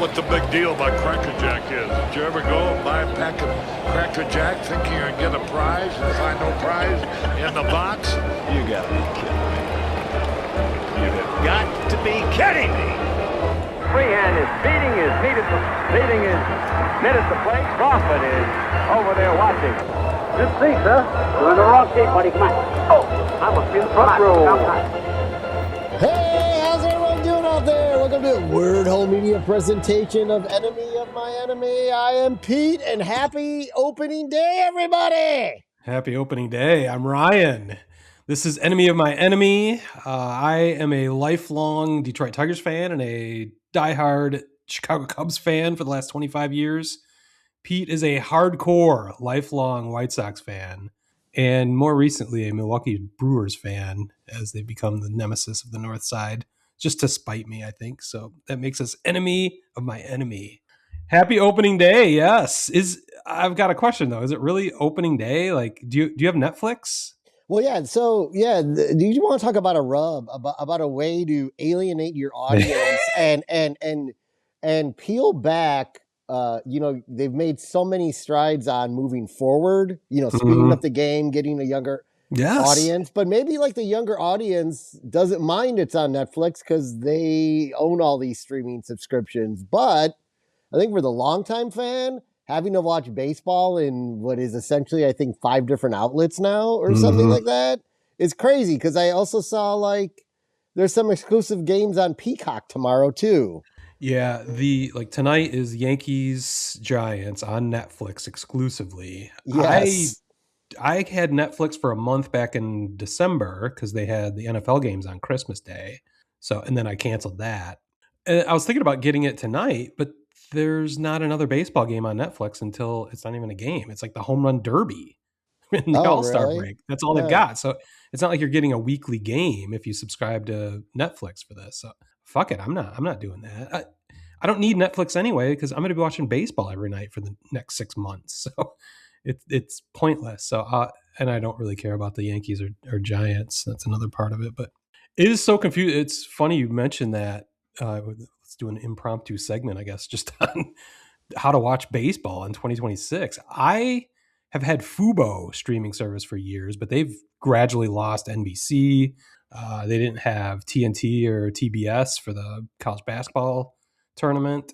what the big deal about Cracker Jack is. Did you ever go and buy a pack of Cracker Jack thinking you're going to get a prize and find no prize in the box? You got to be kidding me. You have got to be kidding me. Freehand is beating his net at the plate. Crawford is over there watching. Good see, sir. You're in the wrong seat, buddy. Come on. Oh, I must be in the front row. Hey, how's everyone doing out there? Welcome to Word Hole Media presentation of Enemy of My Enemy. I am Pete, and happy opening day, everybody! Happy opening day. I'm Ryan. This is Enemy of My Enemy. I am a lifelong Detroit Tigers fan and a diehard Chicago Cubs fan for the last 25 years. Pete is a hardcore, lifelong White Sox fan, and more recently a Milwaukee Brewers fan, as they've become the nemesis of the North Side, just to spite me, I think. So that makes us Enemy of My Enemy. Happy opening day, yes. I've got a question, though. Is it really opening day? Like, do you have Netflix? Well, yeah. So, yeah. Do you want to talk about a rub, about a way to alienate your audience and peel back? They've made so many strides on moving forward. Speeding up the game, getting a younger audience. But maybe like the younger audience doesn't mind it's on Netflix because they own all these streaming subscriptions. But I think for the longtime fan, having to watch baseball in what is essentially, I think, 5 different outlets now or something like that is crazy. Because I also saw like there's some exclusive games on Peacock tomorrow too. Yeah, tonight is Yankees Giants on Netflix exclusively. Yes. I had Netflix for a month back in December because they had the NFL games on Christmas Day. And then I canceled that. And I was thinking about getting it tonight, but there's not another baseball game on Netflix until it's not even a game. It's like the home run derby in the All-Star break. That's all they've got. So it's not like you're getting a weekly game if you subscribe to Netflix for this. So fuck it. I'm not doing that. I don't need Netflix anyway because I'm going to be watching baseball every night for the next 6 months. So it's pointless. So and I don't really care about the Yankees or Giants. That's another part of it. But it is so confusing. It's funny you mentioned that. Let's do an impromptu segment, I guess, just on how to watch baseball in 2026. I have had Fubo streaming service for years, but they've gradually lost NBC. They didn't have TNT or TBS for the college basketball tournament.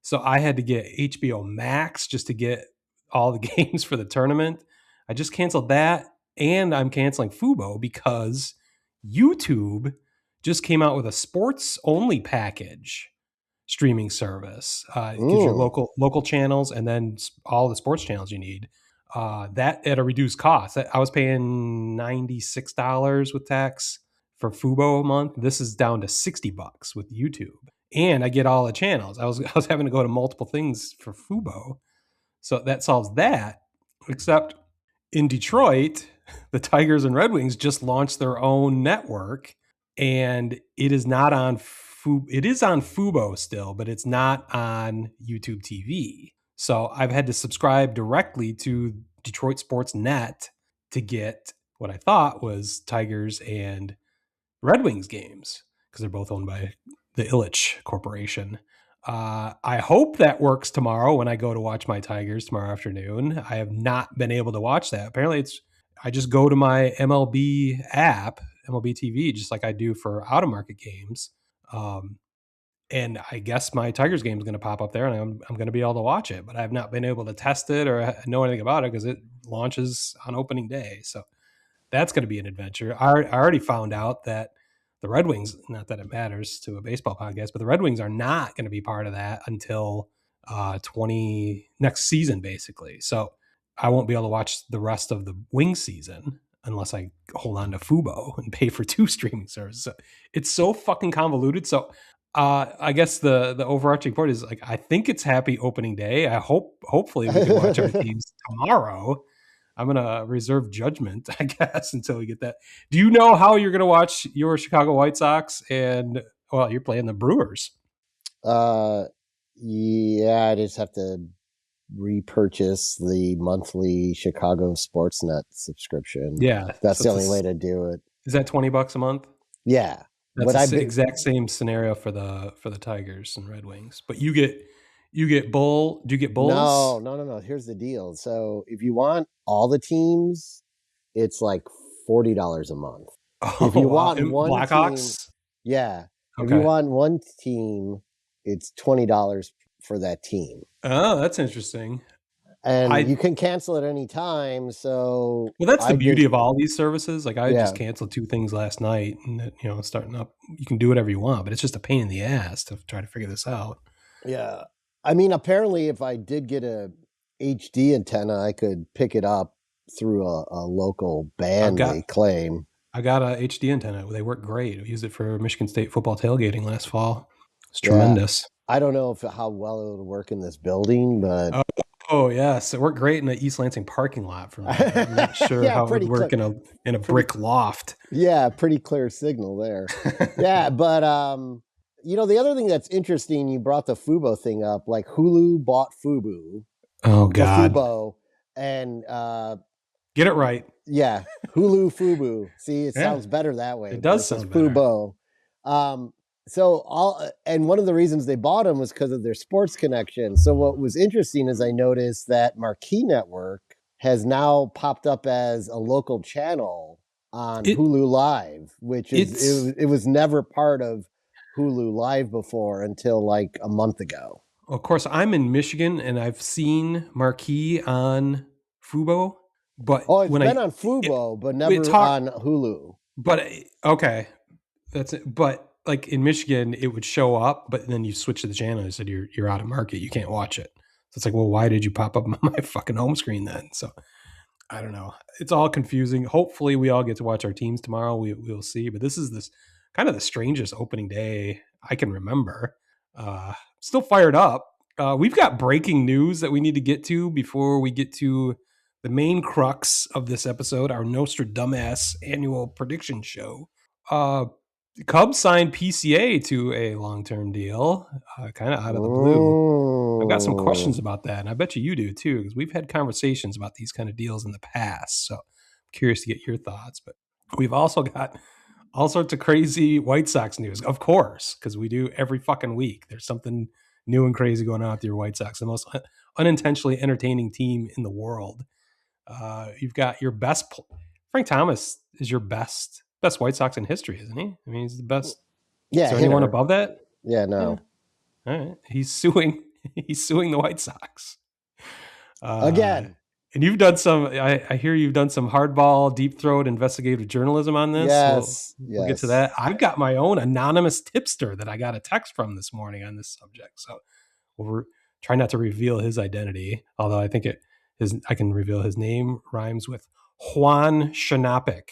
So I had to get HBO Max just to get all the games for the tournament. I just canceled that, and I'm canceling Fubo because YouTube just came out with a sports-only package streaming service. It gives you local channels and then all the sports channels you need. That at a reduced cost. I was paying $96 with tax for Fubo a month. This is down to $60 with YouTube. And I get all the channels. I was having to go to multiple things for Fubo. So that solves that. Except in Detroit, the Tigers and Red Wings just launched their own network. And it is not on it is on Fubo still, but it's not on YouTube TV. So I've had to subscribe directly to Detroit Sports Net to get what I thought was Tigers and Red Wings games because they're both owned by the Ilitch Corporation. I hope that works tomorrow when I go to watch my Tigers tomorrow afternoon. I have not been able to watch that. Apparently I just go to my MLB app, MLB TV, just like I do for out-of-market games. And I guess my Tigers game is going to pop up there and I'm going to be able to watch it, but I've not been able to test it or know anything about it because it launches on opening day. So that's going to be an adventure. I already found out that the Red Wings, not that it matters to a baseball podcast, but the Red Wings are not going to be part of that until next season, basically. So I won't be able to watch the rest of the Wing season unless I hold on to Fubo and pay for 2 streaming services. So it's so fucking convoluted. So I guess the overarching point is like, I think it's happy opening day. Hopefully we can watch our teams tomorrow. I'm going to reserve judgment, I guess, until we get that. Do you know how you're going to watch your Chicago White Sox you're playing the Brewers? Yeah, I just have to repurchase the monthly Chicago Sportsnet subscription. Yeah. That's the only way to do it. Is that $20 a month? Yeah. That's the exact same scenario for the Tigers and Red Wings. But you get Bull. Do you get Bulls? No. Here's the deal. So if you want all the teams, it's like $40 a month. Oh, if you wow. want one Blackhawks? team, yeah. Okay. If you want one team, it's $20 for that team. Oh, that's interesting. And you can cancel at any time. So that's the beauty of all these services. Like I just canceled 2 things last night, and starting up, you can do whatever you want, but it's just a pain in the ass to try to figure this out. Yeah, I mean, apparently, if I did get a HD antenna, I could pick it up through a local band. They claim. I got a HD antenna. They work great. I used it for Michigan State football tailgating last fall. It's tremendous. I don't know how well it would work in this building, but oh yes, it worked great in the East Lansing parking lot for me. I'm not sure how it would work in a brick loft. Yeah, pretty clear signal there. Yeah, but the other thing that's interesting, you brought the Fubo thing up. Like Hulu bought Fubo. Oh God. Fubo and get it right. Yeah, Hulu Fubo. See, it sounds better that way. It does sound better. Fubo. And one of the reasons they bought them was because of their sports connection. So what was interesting is I noticed that Marquee Network has now popped up as a local channel on Hulu Live, which it was never part of Hulu Live before until like a month ago. Of course, I'm in Michigan and I've seen Marquee on Fubo, but it's been on Fubo, but never on Hulu. But okay, that's it. But like in Michigan, it would show up, but then you switch to the channel and it said you're out of market, you can't watch it. So it's like, well, why did you pop up on my fucking home screen then? So I don't know. It's all confusing. Hopefully, we all get to watch our teams tomorrow. We'll see. But this is kind of the strangest opening day I can remember. Still fired up. We've got breaking news that we need to get to before we get to the main crux of this episode, our NostraDumbass annual prediction show. Cubs signed PCA to a long-term deal, kind of out of the blue. I've got some questions about that, and I bet you do too, because we've had conversations about these kind of deals in the past. So I'm curious to get your thoughts. But we've also got all sorts of crazy White Sox news, of course, because we do every fucking week. There's something new and crazy going on with your White Sox, the most unintentionally entertaining team in the world. You've got your best. Frank Thomas is your best White Sox in history, isn't he? I mean, he's the best. Yeah. Is there anyone above that? Yeah, no. Yeah. All right. He's suing the White Sox. Again. And you've done I hear you've done some hardball, deep throat investigative journalism on this. Yes. We'll get to that. I've got my own anonymous tipster that I got a text from this morning on this subject. So we'll try not to reveal his identity, although I think I can reveal his name rhymes with Juan Shanapik.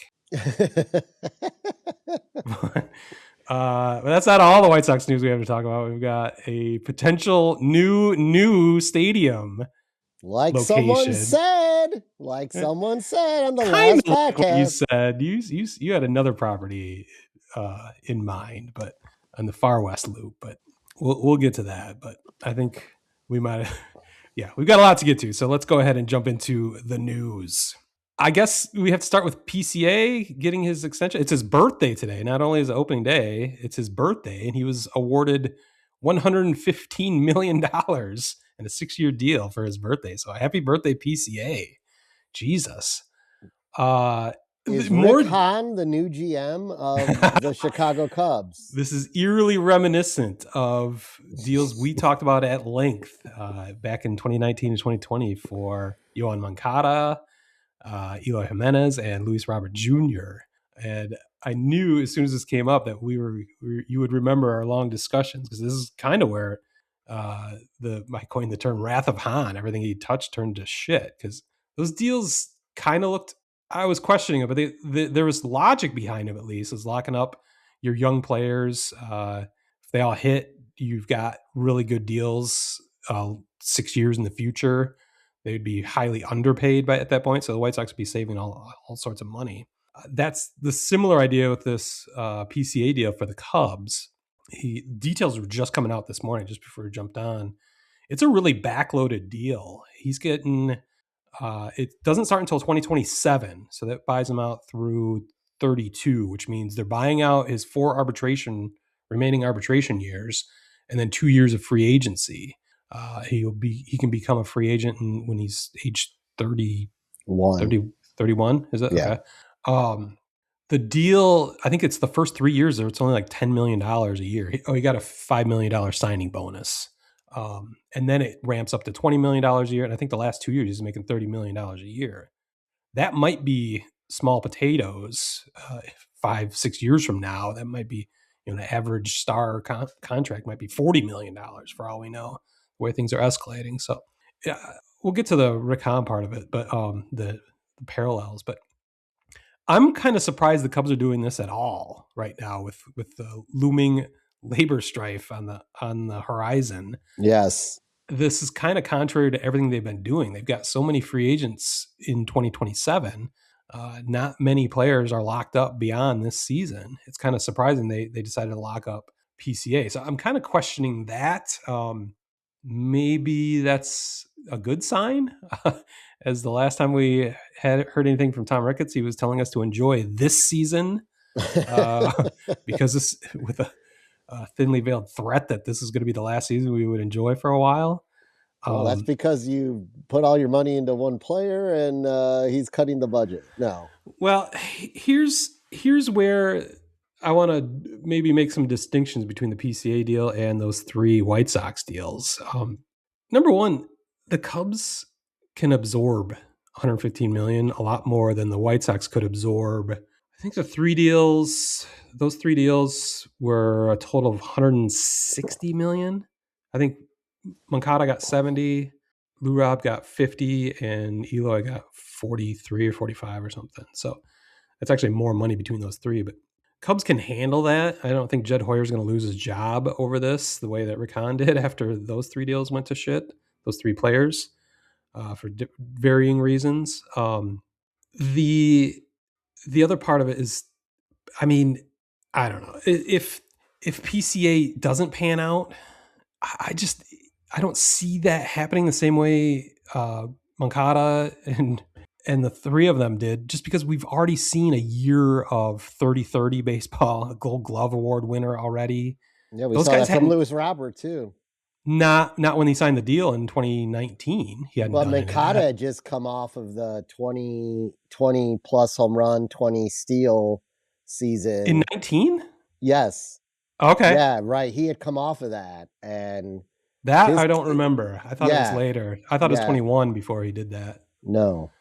But that's not all the White Sox news we have to talk about. We've got a potential new stadium. Like location. Someone said on the last podcast. You said you had another property in mind, but on the far west loop. But we'll get to that. But I think we might. We've got a lot to get to. So let's go ahead and jump into the news. I guess we have to start with PCA getting his extension. It's his birthday today. Not only is it opening day, it's his birthday, and he was awarded $115 million in a 6-year deal for his birthday. So happy birthday, PCA. Jesus. Is Rick Hahn the new GM of the Chicago Cubs? This is eerily reminiscent of deals we talked about at length back in 2019 and 2020 for Yohan Moncada, Eloy Jimenez, and Luis Robert Jr. And I knew as soon as this came up that you would remember our long discussions, because this is kind of where I coined the term wrath of Hahn. Everything he touched turned to shit, because those deals kind of looked, I was questioning it, but there was logic behind them, at least, is locking up your young players. If they all hit, you've got really good deals 6 years in the future. They'd be highly underpaid at that point, so the White Sox would be saving all sorts of money. That's the similar idea with this PCA deal for the Cubs. Details were just coming out this morning, just before we jumped on. It's a really backloaded deal. He's getting it doesn't start until 2027, so that buys him out through 32, which means they're buying out his 4 remaining arbitration years, and then 2 years of free agency. He can become a free agent when he's age 31. Is it? Yeah. Okay. The deal, I think it's the first 3 years there, it's only like $10 million a year. He got a $5 million signing bonus. And then it ramps up to $20 million a year. And I think the last 2 years he's making $30 million a year. That might be small potatoes 5-6 years from now. That might be, the average star contract might be $40 million for all we know, the way things are escalating. So yeah, we'll get to the Rick Hahn part of it, but the parallels. But I'm kind of surprised the Cubs are doing this at all right now with the looming labor strife on the horizon. Yes. This is kind of contrary to everything they've been doing. They've got so many free agents in 2027. Not many players are locked up beyond this season. It's kind of surprising they decided to lock up PCA. So I'm kind of questioning that. Maybe that's a good sign. As the last time we had heard anything from Tom Ricketts, he was telling us to enjoy this season because this with a thinly veiled threat that this is going to be the last season we would enjoy for a while. Well, that's because you put all your money into one player and he's cutting the budget. No. Well, here's where I want to maybe make some distinctions between the PCA deal and those 3 White Sox deals. Number one, the Cubs can absorb 115 million, a lot more than the White Sox could absorb. I think those 3 deals were a total of 160 million. I think Moncada got 70, Lou Rob got 50, and Eloy got 43 or 45 or something. So it's actually more money between those 3, but Cubs can handle that. I don't think Jed Hoyer's going to lose his job over this the way that Rick Hahn did after those 3 deals went to shit, those 3 players, for varying reasons. The other part of it is, I don't know. If PCA doesn't pan out, I don't see that happening the same way Moncada and the 3 of them did, just because we've already seen a year of 30-30 baseball, a Gold Glove Award winner already. Yeah, we saw that from Lewis Robert too. Not when he signed the deal in 2019. He hadn't. Well, Moncada had just come off of the 20 plus home run, 20 steal season in 19. Yes. Okay. Yeah, right. He had come off of that, and that I don't remember. I thought it was later. I thought it was 21 before he did that. No.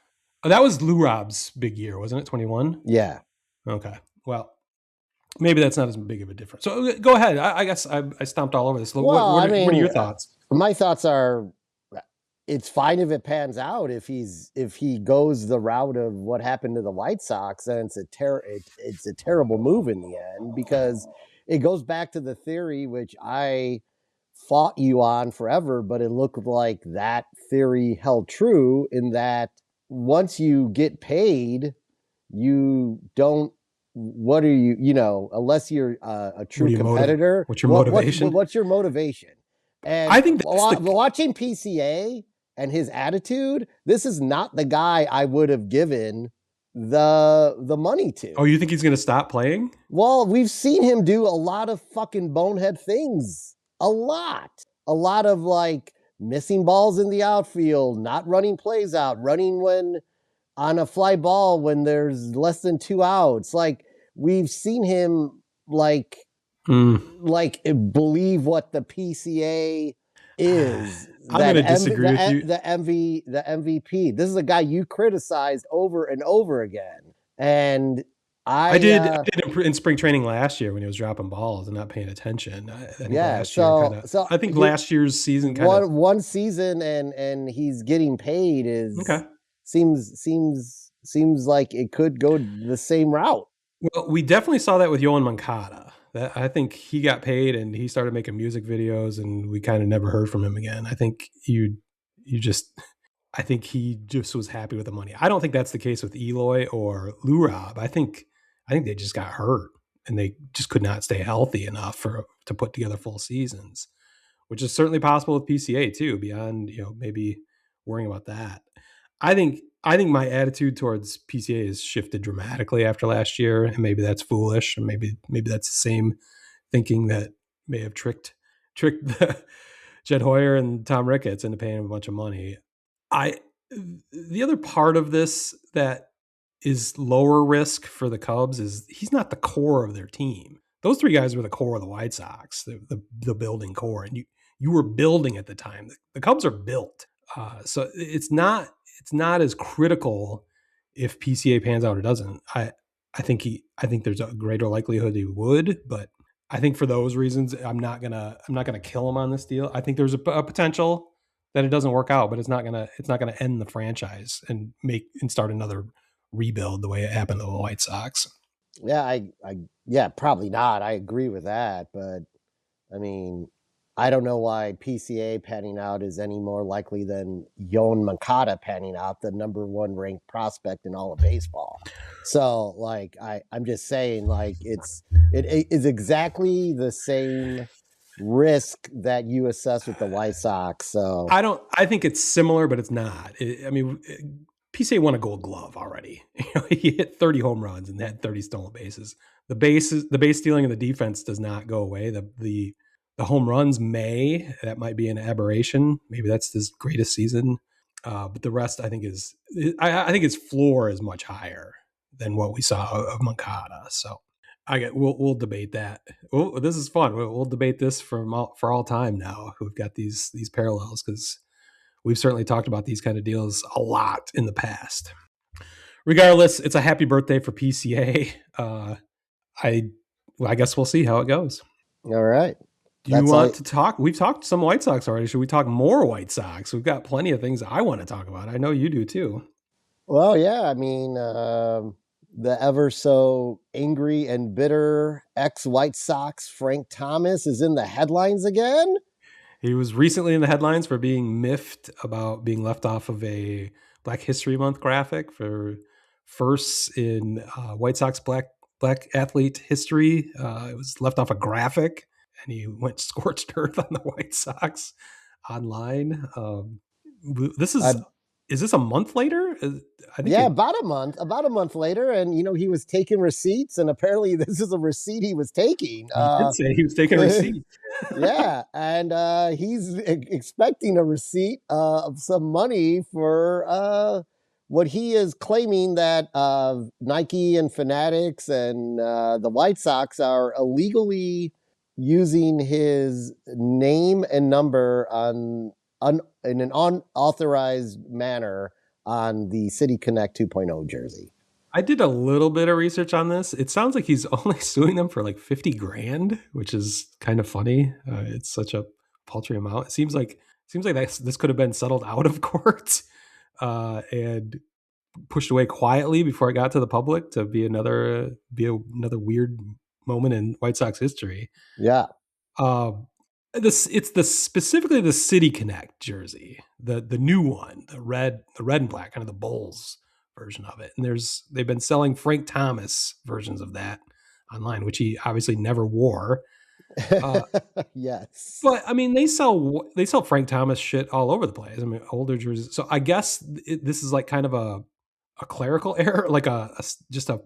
Oh, that was Lou Rob's big year, wasn't it? 21. Yeah. Okay. Well, maybe that's not as big of a difference. So go ahead. I guess I stomped all over this. Well, what are your thoughts? My thoughts are, it's fine if it pans out. If he goes the route of what happened to the White Sox, then it's a terrible move in the end, because it goes back to the theory which I fought you on forever, but it looked like that theory held true, in that once you get paid, you don't. What are you? Unless you're a true competitor. What's your motivation? What's your motivation? And I think watching PCA and his attitude, this is not the guy I would have given the money to. Oh, you think he's going to stop playing? Well, we've seen him do a lot of fucking bonehead things. A lot of like missing balls in the outfield, not running plays out, running when on a fly ball when there's less than 2 outs. Like, we've seen him like believe what the PCA is. I'm going to disagree with you. The MVP. This is a guy you criticized over and over again. And I did in spring training last year when he was dropping balls and not paying attention. I think last year's season one season and he's getting paid is okay. Seems like it could go the same route. Well, we definitely saw that with Yohan Moncada. I think he got paid and he started making music videos, and we kind of never heard from him again. I think I think he just was happy with the money. I don't think that's the case with Eloy or Lou Rob. I think they just got hurt and they just could not stay healthy enough to put together full seasons, which is certainly possible with PCA too, beyond, maybe worrying about that. I think my attitude towards PCA has shifted dramatically after last year, and maybe that's foolish, and maybe that's the same thinking that may have tricked Jed Hoyer and Tom Ricketts into paying him a bunch of money. The other part of this that is lower risk for the Cubs is he's not the core of their team. Those three guys were the core of the White Sox, the building core, and you were building at the time. The Cubs are built, so it's not as critical if PCA pans out or doesn't. I think there's a greater likelihood he would, but I think for those reasons, I'm not gonna kill him on this deal. I think there's a potential that it doesn't work out, but it's not gonna end the franchise and start another rebuild the way it happened to the White Sox. Yeah, yeah, probably not. I agree with that, but I mean, I don't know why PCA panning out is any more likely than Yoan Moncada panning out, the number 1 ranked prospect in all of baseball. So, like, I'm just saying, like, it is exactly the same risk that you assess with the White Sox. So I think it's similar, but it's not. PCA won a Gold Glove already. He hit 30 home runs and had 30 stolen bases. The base stealing of the defense does not go away. The home runs that might be an aberration. Maybe that's his greatest season. But the rest, I think I think his floor is much higher than what we saw of Moncada. So we'll debate that. This is fun. We'll debate this for all time now. We've got these parallels because we've certainly talked about these kind of deals a lot in the past. Regardless, it's a happy birthday for PCA. I guess we'll see how it goes. All right. Do you want to talk? We've talked some White Sox already. Should we talk more White Sox? We've got plenty of things I want to talk about. I know you do too. Well, yeah. I mean, the ever so angry and bitter ex-White Sox Frank Thomas is in the headlines again. He was recently in the headlines for being miffed about being left off of a Black History Month graphic for firsts in White Sox Black athlete history. It was left off a graphic, and he went scorched earth on the White Sox online. Is this a month later? I think about a month later. And, he was taking receipts, and apparently this is a receipt he was taking. He did say he was taking a receipt. Yeah. And he's expecting a receipt of some money for what he is claiming that Nike and Fanatics and the White Sox are illegally using his name and number in an unauthorized manner on the City Connect 2.0 jersey. I did a little bit of research on this. It sounds like he's only suing them for like $50,000, which is kind of funny. It's such a paltry amount. It seems like this could have been settled out of court and pushed away quietly before it got to the public to be another weird moment in White Sox history. Yeah. It's specifically the City Connect jersey, the new one, the red and black, kind of the Bulls version of it. And they've been selling Frank Thomas versions of that online, which he obviously never wore. Yes, but I mean, they sell Frank Thomas shit all over the place. I mean, older jerseys. So I guess this is like kind of a clerical error, like just a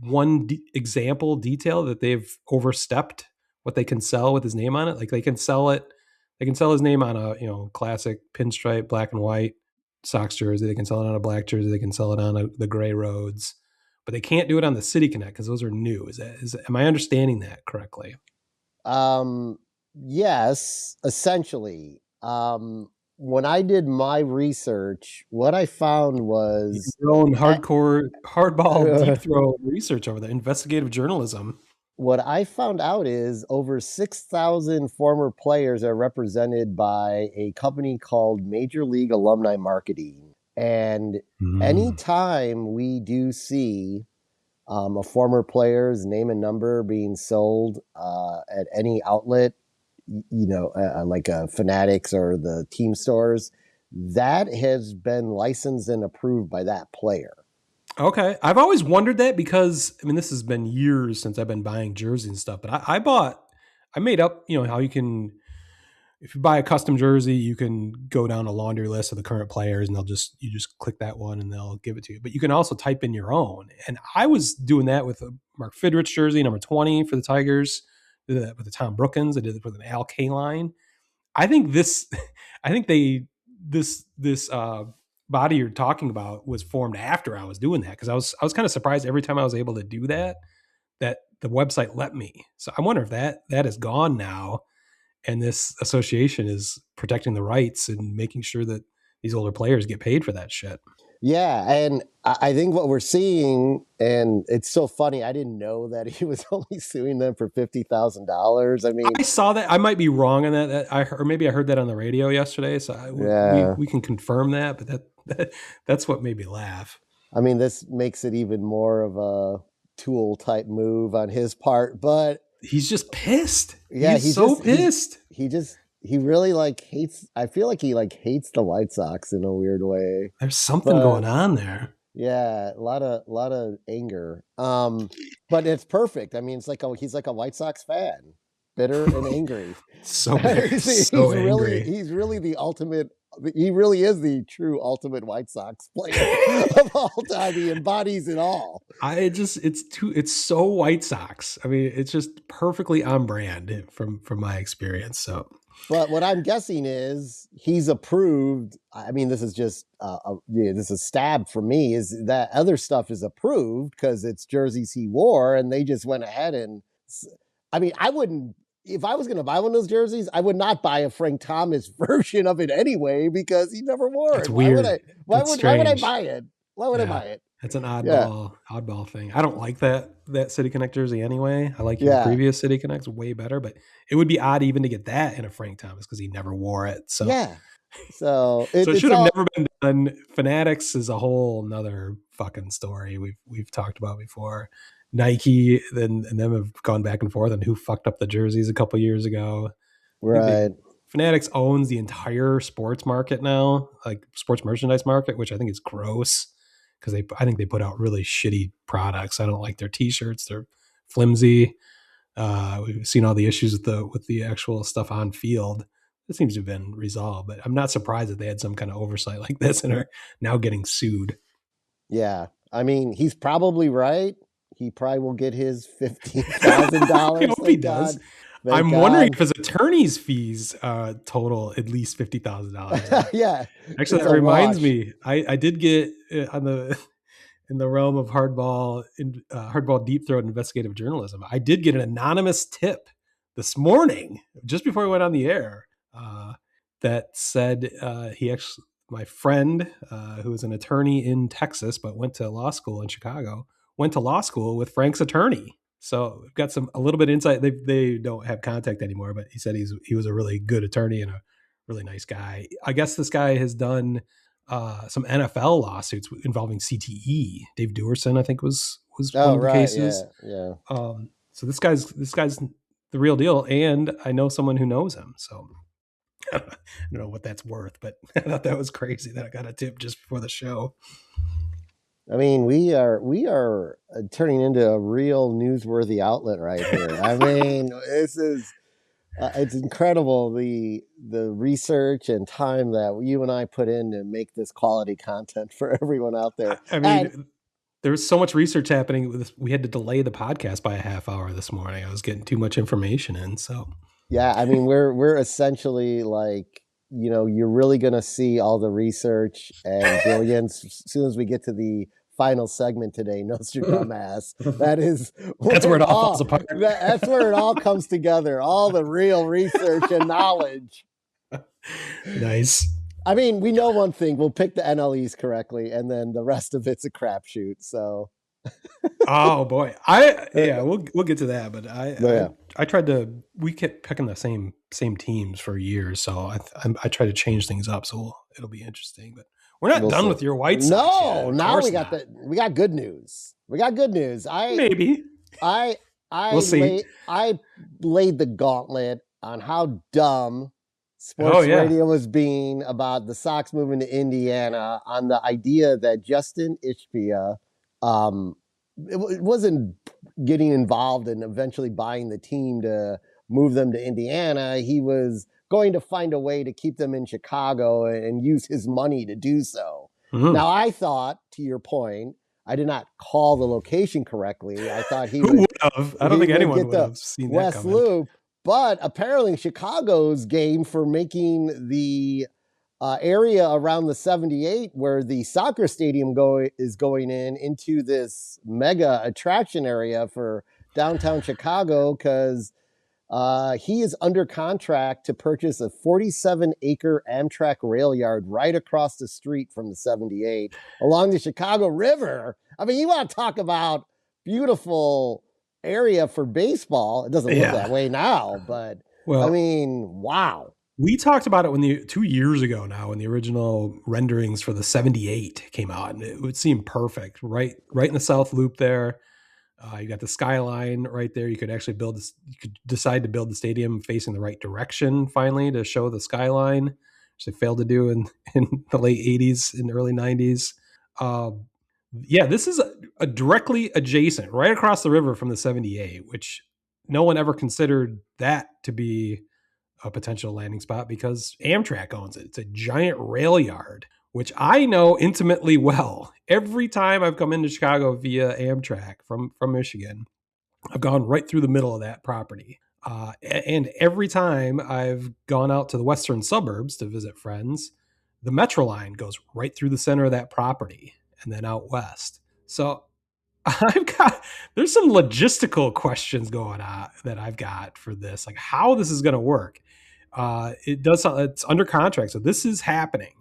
one example detail that they've overstepped what they can sell with his name on it. Like they can sell his name on a classic pinstripe black and white Sox jersey. They can sell it on a black jersey. They can sell it on the gray roads, but they can't do it on the City Connect because those are new. Am I understanding that correctly? Yes, essentially. When I did my research, what I found was your own hardball deep throw research over there, investigative journalism. What I found out is over 6,000 former players are represented by a company called Major League Alumni Marketing. And anytime we do see a former player's name and number being sold at any outlet, like Fanatics or the team stores, that has been licensed and approved by that player. Okay. I've always wondered that because, I mean, this has been years since I've been buying jerseys and stuff, but I made up, how you can if you buy a custom jersey, you can go down a laundry list of the current players and you just click that one and they'll give it to you. But you can also type in your own. And I was doing that with a Mark Fidrich jersey, number 20 for the Tigers. I did that with the Tom Brookins. I did it with an Al Kaline. I think this body you're talking about was formed after I was doing that, because I was kind of surprised every time I was able to do that the website let me. So I wonder if that is gone now, and this association is protecting the rights and making sure that these older players get paid for that shit. Yeah, and I think what we're seeing, and it's so funny, I didn't know that he was only suing them for $50,000. I mean, I saw that. I might be wrong on that. Or maybe I heard that on the radio yesterday. So we can confirm that. But that's what made me laugh. I mean, this makes it even more of a tool type move on his part. But he's just pissed. Yeah, he's so pissed. He really hates. I feel like he hates the White Sox in a weird way. There's something going on there. Yeah, a lot of anger. But it's perfect. I mean, he's like a White Sox fan, bitter and angry. So bitter, he's angry. He's really the ultimate. He really is the true ultimate White Sox player of all time. He embodies it all. It's so White Sox. I mean, it's just perfectly on brand from my experience. So. But what I'm guessing is he's approved. I mean, this is just this is stabbed for me. Is that other stuff is approved because it's jerseys he wore, and they just went ahead and. I mean, I wouldn't. If I was going to buy one of those jerseys, I would not buy a Frank Thomas version of it anyway because he never wore it. It's weird. Why would I buy it? Why would I buy it? It's an oddball thing. I don't like that City Connect jersey anyway. I like your previous City Connects way better, but it would be odd even to get that in a Frank Thomas because he never wore it. So so it should have never been done. Fanatics is a whole nother fucking story we've talked about before. Nike and them have gone back and forth on who fucked up the jerseys a couple years ago. Right. Fanatics owns the entire sports market now, like sports merchandise market, which I think is gross. Because I think they put out really shitty products. I don't like their T-shirts; they're flimsy. We've seen all the issues with the actual stuff on field. It seems to have been resolved, but I'm not surprised that they had some kind of oversight like this and are now getting sued. Yeah, I mean, he's probably right. He probably will get his $15,000. I hope he does. I'm wondering if his attorney's fees total at least $50,000. Yeah. Actually, that reminds me. I did get in the realm of hardball deep throat investigative journalism. I did get an anonymous tip this morning, just before we went on the air, that said my friend, who is an attorney in Texas but went to law school in Chicago, went to law school with Frank's attorney. So we've got a little bit of insight. They don't have contact anymore, but he said he was a really good attorney and a really nice guy. I guess this guy has done some NFL lawsuits involving CTE. Dave Duerson, I think, was one of the cases. Yeah. So this guy's the real deal, and I know someone who knows him. So I don't know what that's worth, but I thought that was crazy that I got a tip just before the show. I mean, we are turning into a real newsworthy outlet right here. I mean, this is it's incredible the research and time that you and I put in to make this quality content for everyone out there. I mean, there was so much research happening. We had to delay the podcast by a half hour this morning. I was getting too much information in. So yeah, I mean, we're essentially like, you know, you're really going to see all the research and brilliance as soon as we get to the final segment today, NostraDumbass. That's where it all falls apart. That's where it all comes together. All the real research and knowledge. Nice. I mean, we know one thing. We'll pick the NLEs correctly, and then the rest of it's a crapshoot. So. Oh boy, we'll get to that. But I tried to. We kept picking the same teams for years, so I try to change things up. So it'll be interesting. But we're not done with your White Sox. No, now we got good news. We got good news. We'll see. I laid the gauntlet on how dumb sports radio was being about the Sox moving to Indiana on the idea that Justin Ishbia it wasn't getting involved in eventually buying the team to move them to Indiana. He was going to find a way to keep them in Chicago and use his money to do so. Mhm. Now, I thought, to your point, I did not call the location correctly. I thought he Who would would have? I don't think anyone get would the have seen that West coming. Loop, but apparently Chicago's game for making the area around the 78 where the soccer stadium is going into this mega attraction area for downtown Chicago, because he is under contract to purchase a 47-acre Amtrak rail yard right across the street from the 78 along the Chicago River. I mean, you want to talk about beautiful area for baseball. It doesn't look that way now, but I mean, wow. We talked about it 2 years ago now, when the original renderings for the 78 came out, and it would seem perfect, right in the South Loop there. You got the skyline right there. You could actually you could decide to build the stadium facing the right direction finally to show the skyline, which they failed to do in the late 80s and early 90s. This is a directly adjacent, right across the river from the 78, which no one ever considered that to be a potential landing spot because Amtrak owns it. It's a giant rail yard, which I know intimately well. Every time I've come into Chicago via Amtrak from Michigan, I've gone right through the middle of that property. And every time I've gone out to the western suburbs to visit friends, the Metro line goes right through the center of that property and then out west. So there's some logistical questions going on that I've got for this, like how this is going to work. It's under contract. So this is happening.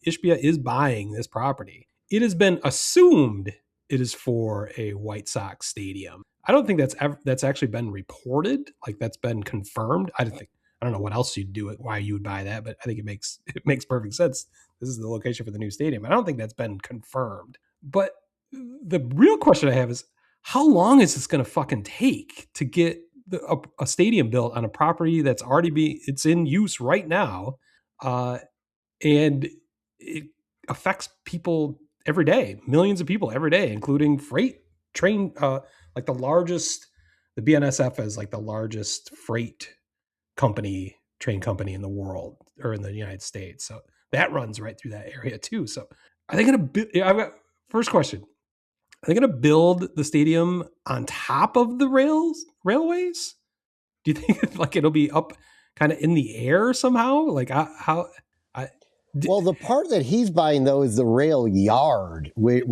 Ishbia is buying this property. It has been assumed it is for a White Sox stadium. I don't think that's actually been reported. Like that's been confirmed. I don't know what else you'd do it, why you would buy that, but I think it makes perfect sense. This is the location for the new stadium. I don't think that's been confirmed. But the real question I have is, how long is this going to fucking take to get a stadium built on a property that's it's in use right now, and it affects people every day, millions of people every day, including freight train, like the BNSF is like the largest freight train company in the world or in the United States. So that runs right through that area too. So are they going to I've got first question. Are they going to build the stadium on top of the railways? Do you think like it'll be up kind of in the air somehow? Like well, the part that he's buying though is the rail yard where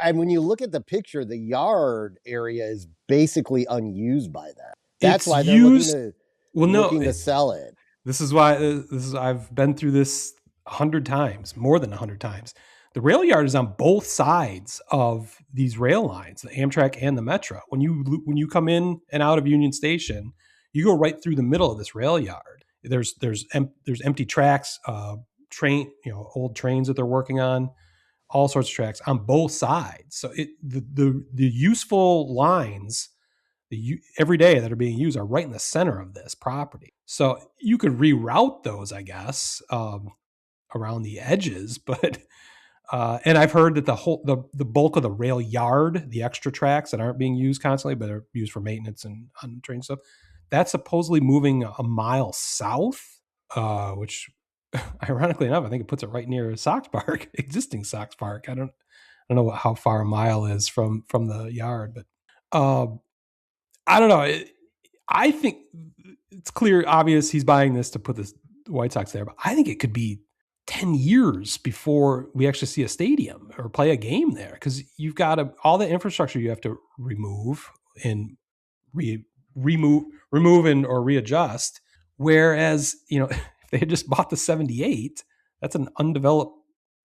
and when you look at the picture, the yard area is basically unused by that. That's why they're looking to sell it. This is why I've been through this 100 times, more than 100 times. The rail yard is on both sides of these rail lines, the Amtrak and the Metro. When you come in and out of Union Station, you go right through the middle of this rail yard. There's empty tracks, old trains that they're working on, all sorts of tracks on both sides. So the useful lines every day that are being used are right in the center of this property. So you could reroute those, I guess, around the edges, but. And I've heard that the bulk of the rail yard, the extra tracks that aren't being used constantly, but are used for maintenance and on train stuff, that's supposedly moving a mile south, which ironically enough, I think it puts it right near Sox Park, existing Sox Park. I don't know how far a mile is from the yard, but I don't know. I think it's clear, obvious he's buying this to put the White Sox there, but I think it could be 10 years before we actually see a stadium or play a game there, because you've got all the infrastructure you have to remove and remove or readjust. Whereas, if they had just bought the 78, that's an undeveloped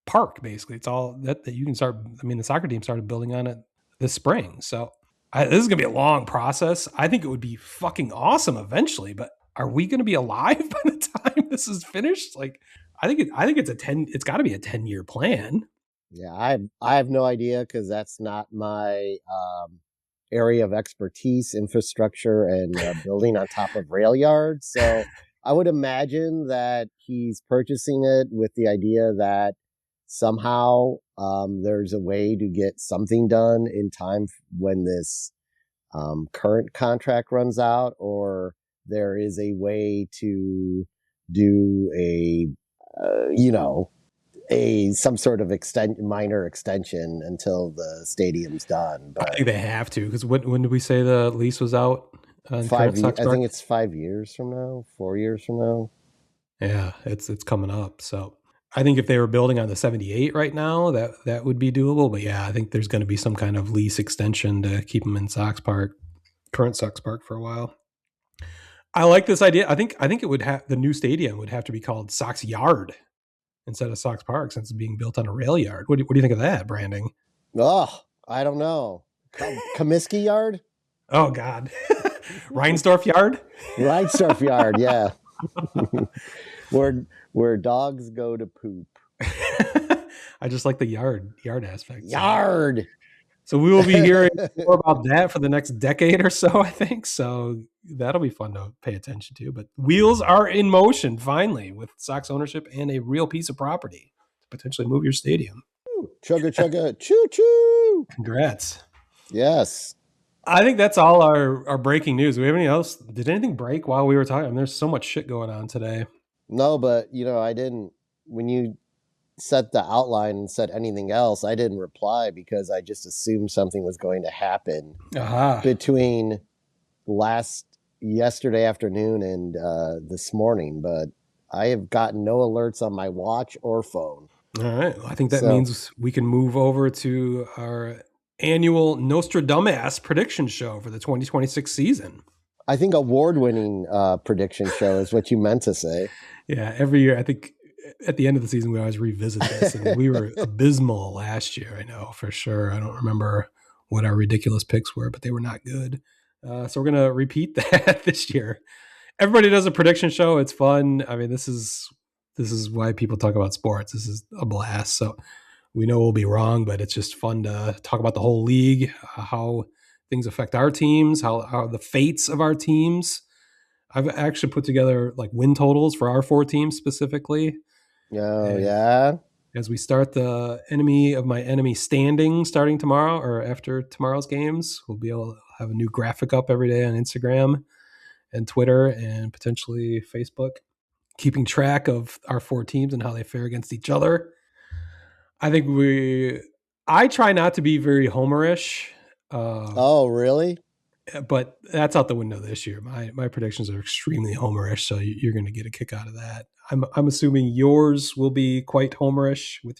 park, basically. It's all that you can start. I mean, the soccer team started building on it this spring. So this is going to be a long process. I think it would be fucking awesome eventually, but are we going to be alive by the time this is finished? Like, I think it's got to be a 10-year plan. Yeah, I have no idea because that's not my area of expertise, infrastructure and building on top of rail yards. So I would imagine that he's purchasing it with the idea that somehow there's a way to get something done in time when this current contract runs out, or there is a way to do some sort of minor extension until the stadium's done. But I think they have to, because when did we say the lease was out? On 5 years, Sox I Park? think it's 5 years from now, 4 years from now. Yeah, it's coming up. So I think if they were building on the 78 right now, that would be doable. But yeah, I think there's going to be some kind of lease extension to keep them in Sox Park, current Sox Park, for a while. I like this idea. I think it would have, the new stadium would have to be called Sox Yard instead of Sox Park, since it's being built on a rail yard. What do you think of that branding? Oh, I don't know. Comiskey Yard? Oh God, Reinsdorf Yard. Reinsdorf Yard, yeah. where dogs go to poop. I just like the yard aspect. Yard. So we will be hearing more about that for the next decade or so, I think. So that'll be fun to pay attention to. But wheels are in motion, finally, with Sox ownership and a real piece of property to potentially move your stadium. Chugga, chugga, choo, choo. Congrats. Yes. I think that's all our breaking news. Do we have anything else? Did anything break while we were talking? I mean, there's so much shit going on today. No, but, I didn't, when you set the outline and said anything else, I didn't reply because I just assumed something was going to happen between yesterday afternoon and this morning, but I have gotten no alerts on my watch or phone. All right. Well, I think that means we can move over to our annual NostraDumbass prediction show for the 2026 season. I think award-winning prediction show is what you meant to say. Yeah, every year, I think at the end of the season, we always revisit this, and we were abysmal last year, I know, for sure. I don't remember what our ridiculous picks were, but they were not good. So we're going to repeat that this year. Everybody does a prediction show. It's fun. I mean, this is why people talk about sports. This is a blast. So we know we'll be wrong, but it's just fun to talk about the whole league, how things affect our teams, how the fates of our teams. I've actually put together like win totals for our 4 teams specifically. Oh, yeah. As we start the enemy of my enemy standing starting tomorrow or after tomorrow's games, we'll be able to have a new graphic up every day on Instagram and Twitter and potentially Facebook, keeping track of our 4 teams and how they fare against each other. I try not to be very homerish. Oh, really? But that's out the window this year. My predictions are extremely homerish, so you're going to get a kick out of that. I'm assuming yours will be quite homerish with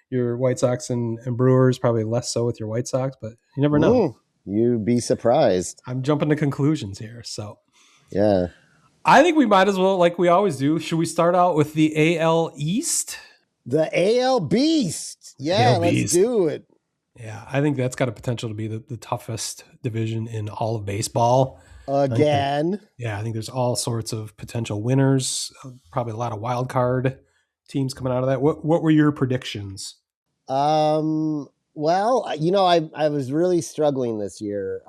your White Sox and Brewers, probably less so with your White Sox, but you never know. You'd be surprised. I'm jumping to conclusions here. So yeah, I think we might as well, like we always do. Should we start out with the AL East? The AL Beast. Yeah, let's do it. Yeah, I think that's got a potential to be the toughest division in all of baseball. Again. I think there's all sorts of potential winners, probably a lot of wild card teams coming out of that. What were your predictions? Well, I was really struggling this year.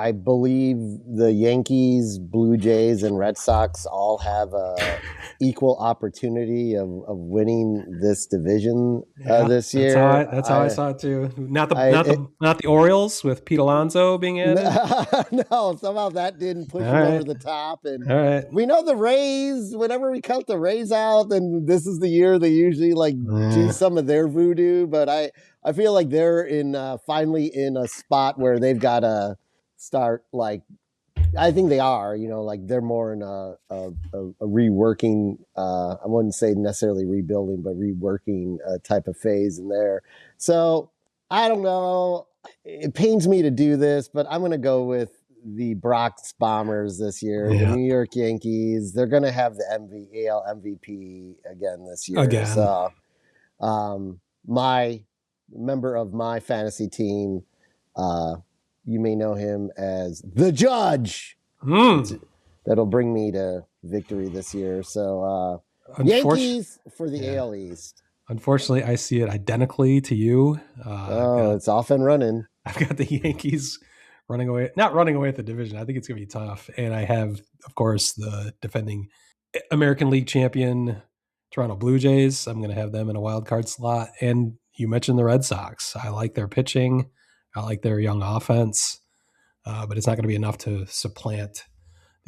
I believe the Yankees, Blue Jays, and Red Sox all have a equal opportunity of winning this division this year. That's how I saw it too. Not the Orioles with Pete Alonso being added. No, somehow that didn't push them over the top. And we know the Rays. Whenever we count the Rays out, then this is the year they usually do some of their voodoo. But I feel like they're finally in a spot where they've got to start I think they are, they're more in a reworking, I wouldn't say necessarily rebuilding, but reworking type of phase in there. So I don't know. It pains me to do this, but I'm going to go with the Bronx Bombers this year, the New York Yankees. They're going to have the AL MVP again this year. Again. So my member of my fantasy team, you may know him as the Judge. That'll bring me to victory this year. So Yankees for the AL East. Unfortunately, I see it identically to you. It's off and running. I've got the Yankees not running away at the division. I think it's going to be tough. And I have, of course, the defending American League champion Toronto Blue Jays. I'm going to have them in a wild card slot. And you mentioned the Red Sox. I like their pitching. I like their young offense, but it's not going to be enough to supplant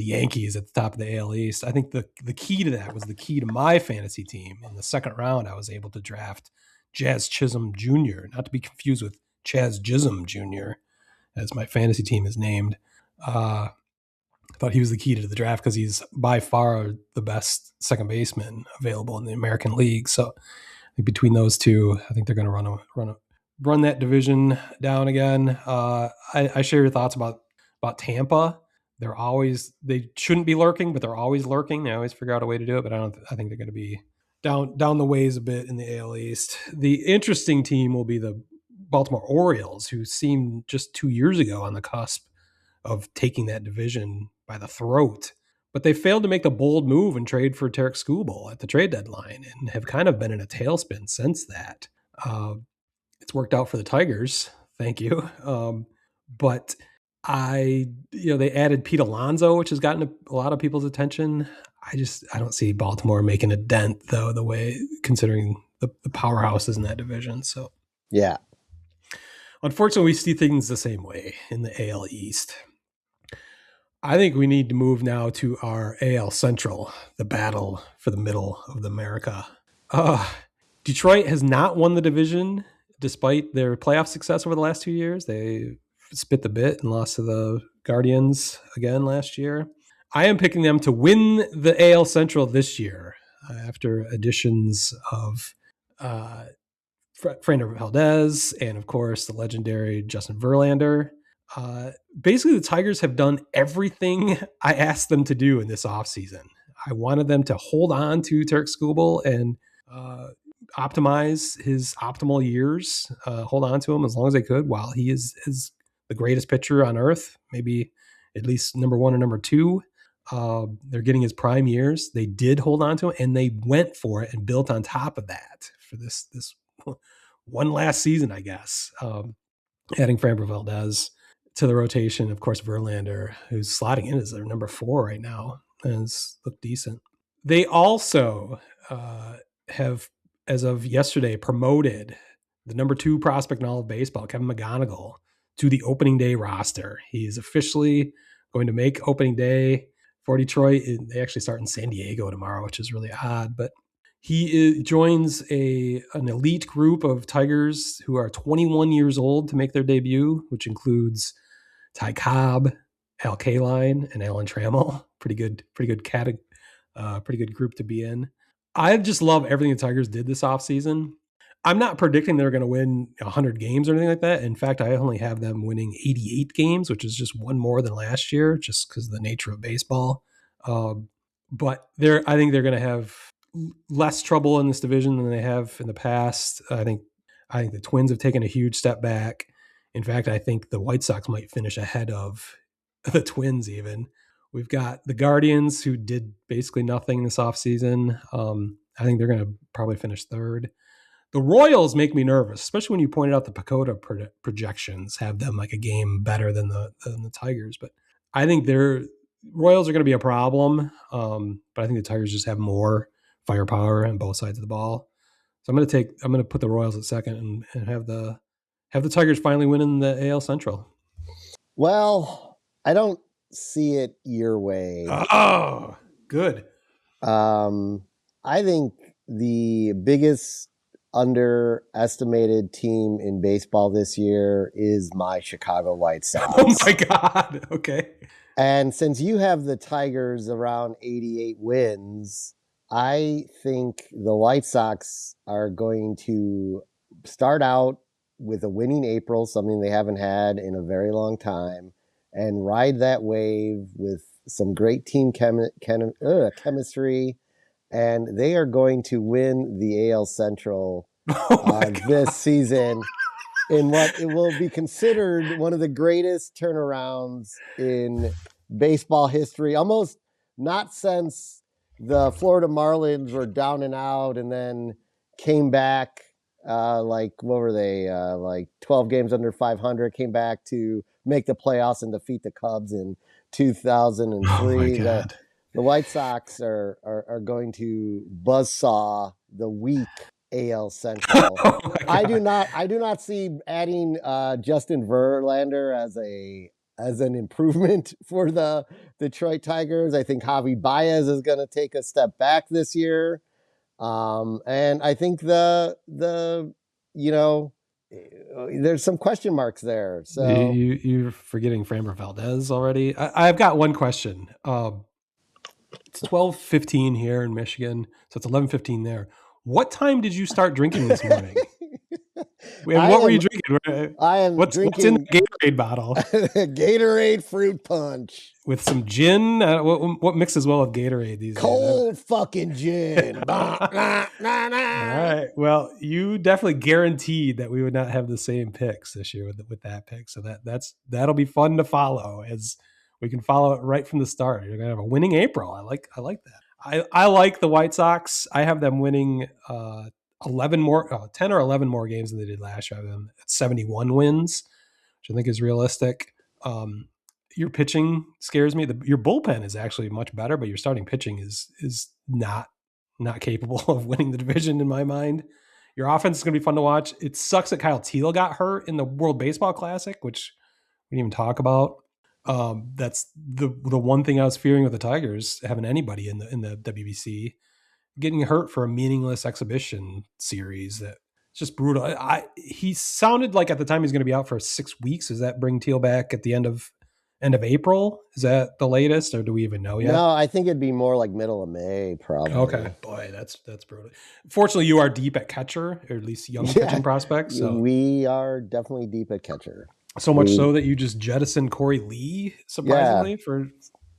the Yankees at the top of the AL East. I think the key to that was the key to my fantasy team. In the second round, I was able to draft Jazz Chisholm Jr., not to be confused with Chaz Chisholm Jr., as my fantasy team is named. I thought he was the key to the draft because he's by far the best second baseman available in the American League. So I think between those two, I think they're going to run that division down again. I share your thoughts about Tampa. They shouldn't be lurking, but they're always lurking. They always figure out a way to do it, but I think they're going to be down the ways a bit in the AL East. The interesting team will be the Baltimore Orioles, who seemed just 2 years ago on the cusp of taking that division by the throat. But they failed to make the bold move and trade for Tarek Skubal at the trade deadline and have kind of been in a tailspin since that. It's worked out for the Tigers. Thank you. But they added Pete Alonso, which has gotten a lot of people's attention. I don't see Baltimore making a dent, though, the way considering the powerhouses in that division. So, yeah. Unfortunately, we see things the same way in the AL East. I think we need to move now to our AL Central, the battle for the middle of America. Detroit has not won the division despite their playoff success over the last 2 years. They spit the bit and lost to the Guardians again last year. I am picking them to win the AL Central this year after additions of Fernando Valdez and, of course, the legendary Justin Verlander. Basically, the Tigers have done everything I asked them to do in this offseason. I wanted them to hold on to Tarek Skubal and optimize his optimal years, hold on to him as long as they could while he is the greatest pitcher on earth, maybe at least number one or number two. They're getting his prime years. They did hold on to him, and they went for it and built on top of that for this one last season, I guess. Adding Framber Valdez to the rotation, of course, Verlander, who's slotting in as their number 4 right now, has looked decent. They also have, as of yesterday, promoted the number 2 prospect in all of baseball, Kevin McGonigle, to the opening day roster. He's officially going to make opening day for Detroit. They actually start in San Diego tomorrow, which is really odd, but he joins an elite group of Tigers who are 21 years old to make their debut, which includes Ty Cobb, Al Kaline, and Alan Trammell. Pretty good group to be in. I just love everything the Tigers did this offseason. I'm not predicting they're going to win 100 games or anything like that. In fact, I only have them winning 88 games, which is just one more than last year, just because of the nature of baseball. But I think they're going to have less trouble in this division than they have in the past. I think the Twins have taken a huge step back. In fact, I think the White Sox might finish ahead of the Twins even. We've got the Guardians, who did basically nothing this offseason. I think they're going to probably finish third. The Royals make me nervous, especially when you pointed out the PECOTA projections have them like a game better than the Tigers. But I think Royals are going to be a problem. But I think the Tigers just have more firepower on both sides of the ball. So I'm going to put the Royals at second and have the Tigers finally winning the AL Central. Well, I don't see it your way. Oh, good. I think the biggest underestimated team in baseball this year is my Chicago White Sox. Oh my God. Okay. And since you have the Tigers around 88 wins, I think the White Sox are going to start out with a winning April, something they haven't had in a very long time, and ride that wave with some great team chemistry. And they are going to win the AL Central this season in what it will be considered one of the greatest turnarounds in baseball history. Almost not since the Florida Marlins were down and out and then came back what were they? 12 games under 500, came back to make the playoffs and defeat the Cubs in 2003. Oh my God. The White Sox are going to buzzsaw the weak AL Central. I do not see adding Justin Verlander as as an improvement for the Detroit Tigers. I think Javi Baez is going to take a step back this year. And I think the there's some question marks there. So you're forgetting Framber Valdez already. I've got one question. It's 12:15 here in Michigan, so it's 11:15 there. What time did you start drinking this morning? What were you drinking? What's in the Gatorade bottle? Gatorade fruit punch with some gin. What mixes well with Gatorade these days? Cold fucking gin. All right. Well, you definitely guaranteed that we would not have the same picks this year with that pick. So that'll be fun to follow, as we can follow it right from the start. You're gonna have a winning April. I like that. I like the White Sox. I have them winning 10 or 11 more games than they did last year. I have them at 71 wins, which I think is realistic. Your pitching scares me. Your bullpen is actually much better, but your starting pitching is not capable of winning the division in my mind. Your offense is going to be fun to watch. It sucks that Kyle Teel got hurt in the World Baseball Classic, which we didn't even talk about. That's the one thing I was fearing with the Tigers, having anybody in the WBC getting hurt for a meaningless exhibition series. That it's just brutal. He sounded like at the time he's going to be out for 6 weeks. Does that bring Teel back at the end of April? Is that the latest, or do we even know yet? No, I think it'd be more like middle of May, probably. Okay, boy, that's brutal. Fortunately, you are deep at catcher, or at least young pitching prospects. So we are definitely deep at catcher. So much so that you just jettisoned Corey Lee, surprisingly,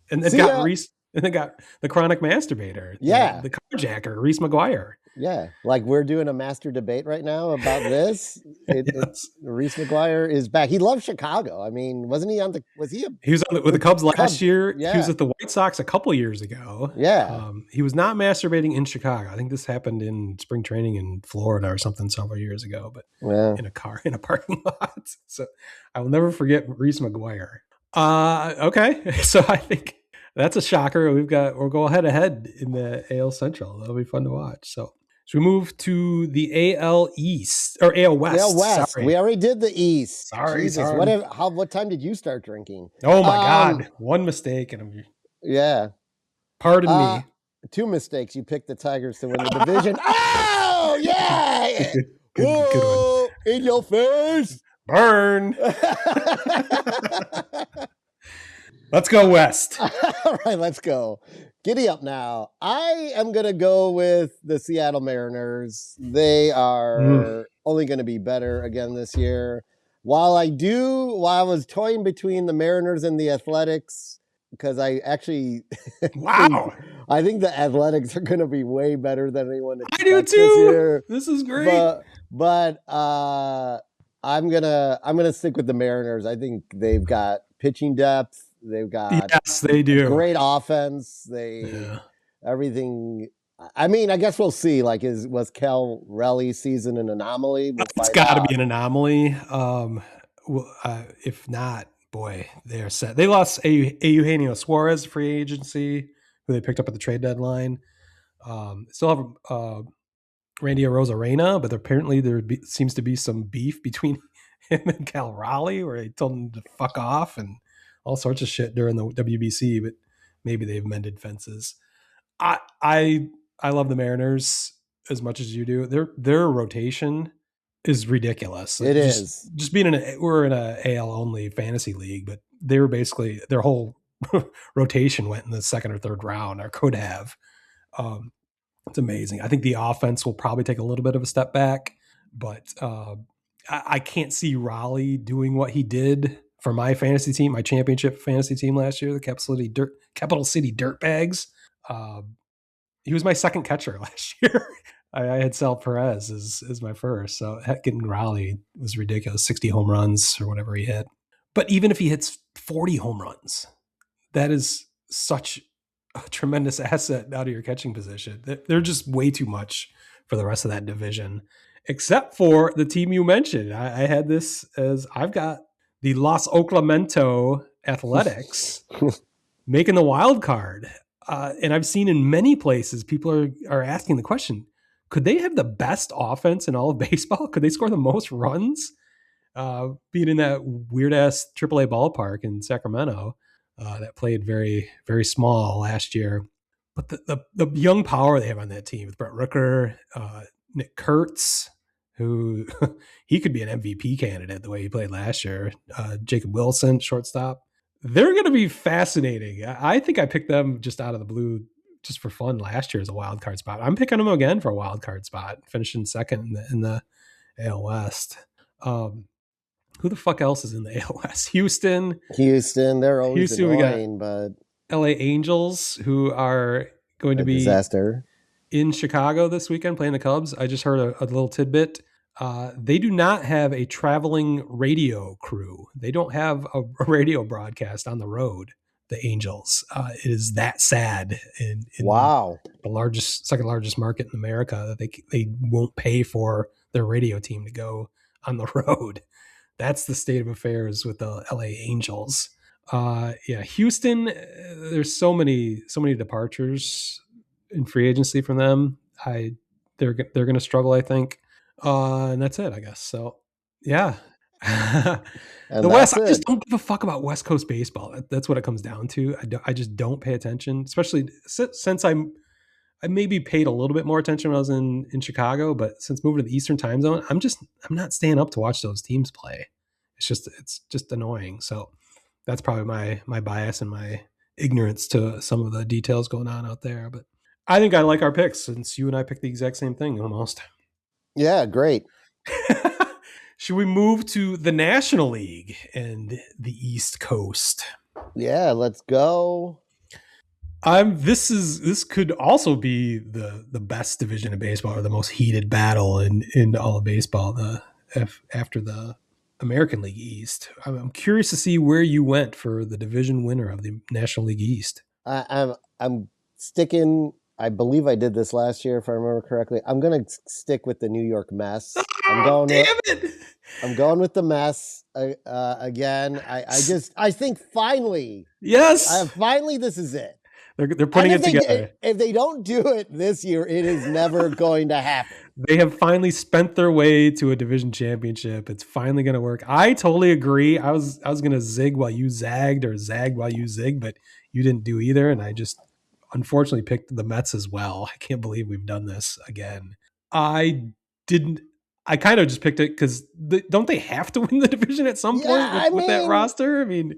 and they got the chronic masturbator, the carjacker, Reese McGuire. Yeah, like we're doing a master debate right now about this. Reese McGuire is back. He loves Chicago. I mean, wasn't he on the? He was with the Cubs last year. Yeah. He was at the White Sox a couple years ago. Yeah, he was not masturbating in Chicago. I think this happened in spring training in Florida or something several years ago. But in a car in a parking lot. So I will never forget Reese McGuire. Okay, so I think that's a shocker. We'll go head to head in the AL Central. That'll be fun to watch. So. Should we move to the AL East or AL West? AL West. Sorry. We already did the East. Sorry. Jesus, what time did you start drinking? Oh my God! One mistake and Pardon me. 2 mistakes. You picked the Tigers to win the division. Oh yeah! Good one. In your face, burn. Let's go West. All right, let's go. Giddy up now. I am going to go with the Seattle Mariners. They are only going to be better again this year. While I was toying between the Mariners and the Athletics, because I actually I think the Athletics are going to be way better than anyone expects. I do too. This year. This is great. But I'm gonna stick with the Mariners. I think they've got pitching depth. They've got they do great offense. Everything. I mean, I guess we'll see. Like, was Cal Raleig's season an anomaly? It's got to be an anomaly. If not, boy, they are set. They lost Eugenio Suarez free agency, who they picked up at the trade deadline. Still have Randy Arozarena, but apparently seems to be some beef between him and Cal Raleigh, where he told him to fuck off and all sorts of shit during the WBC, but maybe they've mended fences. I love the Mariners as much as you do. Their rotation is ridiculous. It is. Just being we're in a AL only fantasy league, but they were basically their whole rotation went in the second or third round, or could have. It's amazing. I think the offense will probably take a little bit of a step back, but I can't see Raleigh doing what he did for my fantasy team, my championship fantasy team last year, the Capital City Dirtbags. He was my second catcher last year. I had Sal Perez as my first. So getting Raleigh was ridiculous. 60 home runs or whatever he hit. But even if he hits 40 home runs, that is such a tremendous asset out of your catching position. They're just way too much for the rest of that division, except for the team you mentioned. I had this as I've got the Los Oklahomento Athletics making the wild card. And I've seen in many places, people are asking the question, could they have the best offense in all of baseball? Could they score the most runs? being in that weird ass AAA ballpark in Sacramento that played very, very small last year. But the young power they have on that team with Brett Rooker, Nick Kurtz, who he could be an MVP candidate the way he played last year. Jacob Wilson, shortstop. They're going to be fascinating. I think I picked them just out of the blue, just for fun last year as a wild card spot. I'm picking them again for a wild card spot, finishing second in the AL West. Who the fuck else is in the AL West? Houston, they're always Houston, annoying, but LA Angels, who are going to be disaster in Chicago this weekend playing the Cubs. I just heard a little tidbit. They do not have a traveling radio crew. They don't have a radio broadcast on the road. The Angels. It is that sad in wow, the second largest market in America that they won't pay for their radio team to go on the road. That's the state of affairs with the LA Angels. Houston. There's so many departures in free agency from them. They're going to struggle, I think. And that's it, I guess. So, yeah. The West, I just don't give a fuck about West Coast baseball. That's what it comes down to. I just don't pay attention, especially since I maybe paid a little bit more attention when I was in Chicago, but since moving to the Eastern time zone, I'm not staying up to watch those teams play. It's just annoying. So that's probably my bias and my ignorance to some of the details going on out there. But I think I like our picks since you and I picked the exact same thing almost. Yeah, great. Should we move to the National League and the East Coast? Yeah, let's go. This could also be the best division of baseball, or the most heated battle in all of baseball. After the American League East, I'm curious to see where you went for the division winner of the National League East. I'm sticking. I believe I did this last year, if I remember correctly. I'm going to stick with the New York Mets. I'm going with the Mets again. I think finally. Yes. Finally, this is it. They're putting it together. If they don't do it this year, it is never going to happen. They have finally spent their way to a division championship. It's finally going to work. I totally agree. I was going to zig while you zagged, or zag while you zigged, but you didn't do either. And I just unfortunately picked the Mets as well. I can't believe we've done this again. I kind of just picked it because don't they have to win the division at some point with that roster? I mean,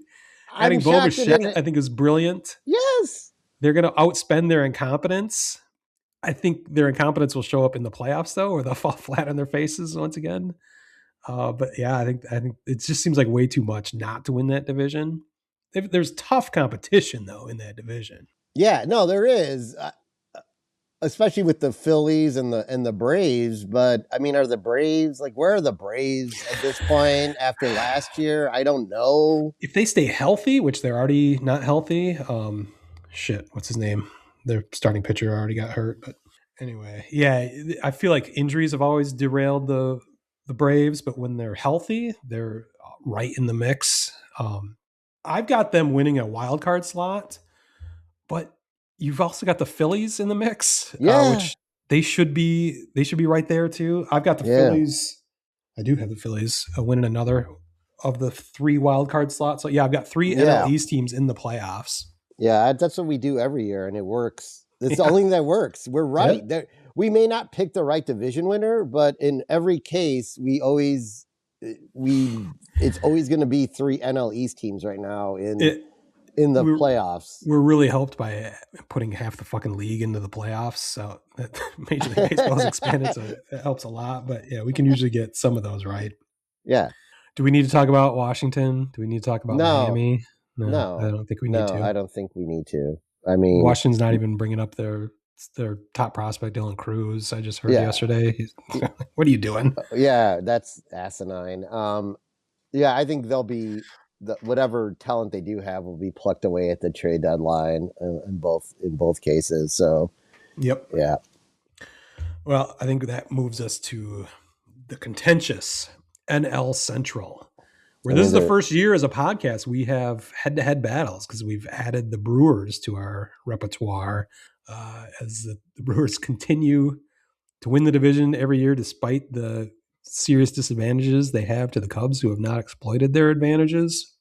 adding Bo Bichette, I think, is brilliant. Yes. They're going to outspend their incompetence. I think their incompetence will show up in the playoffs, though, or they'll fall flat on their faces once again. But yeah, I think it just seems like way too much not to win that division. There's tough competition, though, in that division. Yeah, no, there is, especially with the Phillies and the Braves. But I mean, are the Braves where are the Braves at this point after last year? I don't know. If they stay healthy, which they're already not healthy. What's his name? Their starting pitcher already got hurt. But anyway, yeah, I feel like injuries have always derailed the Braves, but when they're healthy, they're right in the mix. I've got them winning a wild card slot, but you've also got the Phillies in the mix, which they should be right there too. I've got the Phillies. I do have the Phillies winning another of the 3 wild card slots. So yeah, I've got 3 NL East teams in the playoffs. Yeah, that's what we do every year, and it works. It's the only thing that works. We're right. Yep. We may not pick the right division winner, but in every case, it's always going to be 3 NL East teams right now in the playoffs. We're really helped by putting half the fucking league into the playoffs, so that Major League Baseball has expanded, so it helps a lot. But yeah, we can usually get some of those right. Yeah. Do we need to talk about Washington? Do we need to talk about Miami? No, I don't think we need to. I don't think we need to. I mean, Washington's not even bringing up their top prospect, Dylan Cruz. I just heard yesterday. What are you doing? Yeah, that's asinine. I think they'll be whatever talent they do have will be plucked away at the trade deadline in both cases. So, yep. Yeah. Well, I think that moves us to the contentious NL Central, where this is the first year as a podcast we have head-to-head battles because we've added the Brewers to our repertoire as the Brewers continue to win the division every year despite the serious disadvantages they have to the Cubs who have not exploited their advantages.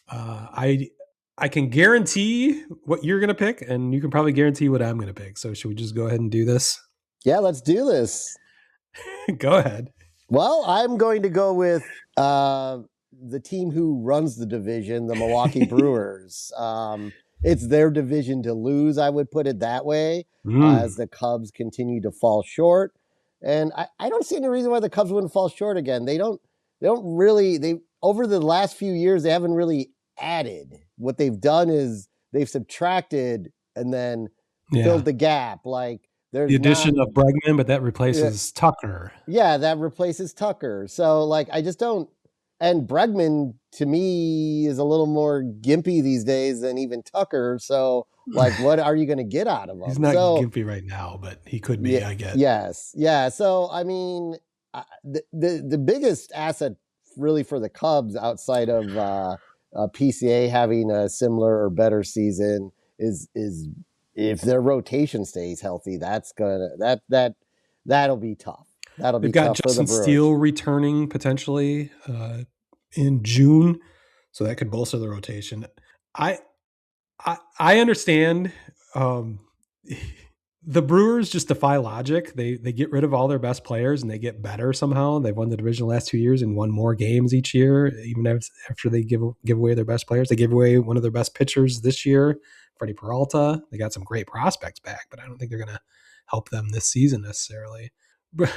I can guarantee what you're going to pick, and you can probably guarantee what I'm going to pick. So should we just go ahead and do this? Yeah, let's do this. Go ahead. Well, I'm going to go with the team who runs the division, the Milwaukee Brewers. It's their division to lose, I would put it that way, as the Cubs continue to fall short. And I don't see any reason why the Cubs wouldn't fall short again. They don't really, over the last few years, they haven't really added. What they've done is they've subtracted and then filled the gap. Like there's the addition of Bregman, but that replaces Tucker. Yeah, that replaces Tucker. So like I just don't. And Bregman to me is a little more gimpy these days than even Tucker. So like, what are you going to get out of him? He's not gimpy right now, but he could be. I guess. Yes, yeah. So I mean, the biggest asset really for the Cubs outside of PCA having a similar or better season is if their rotation stays healthy. That'll be tough. They've got Justin Steele returning potentially in June, so that could bolster the rotation. I understand. The Brewers just defy logic. They get rid of all their best players and they get better somehow. They've won the division the last 2 years and won more games each year, even after they give away their best players. They gave away one of their best pitchers this year, Freddie Peralta. They got some great prospects back, but I don't think they're going to help them this season necessarily. But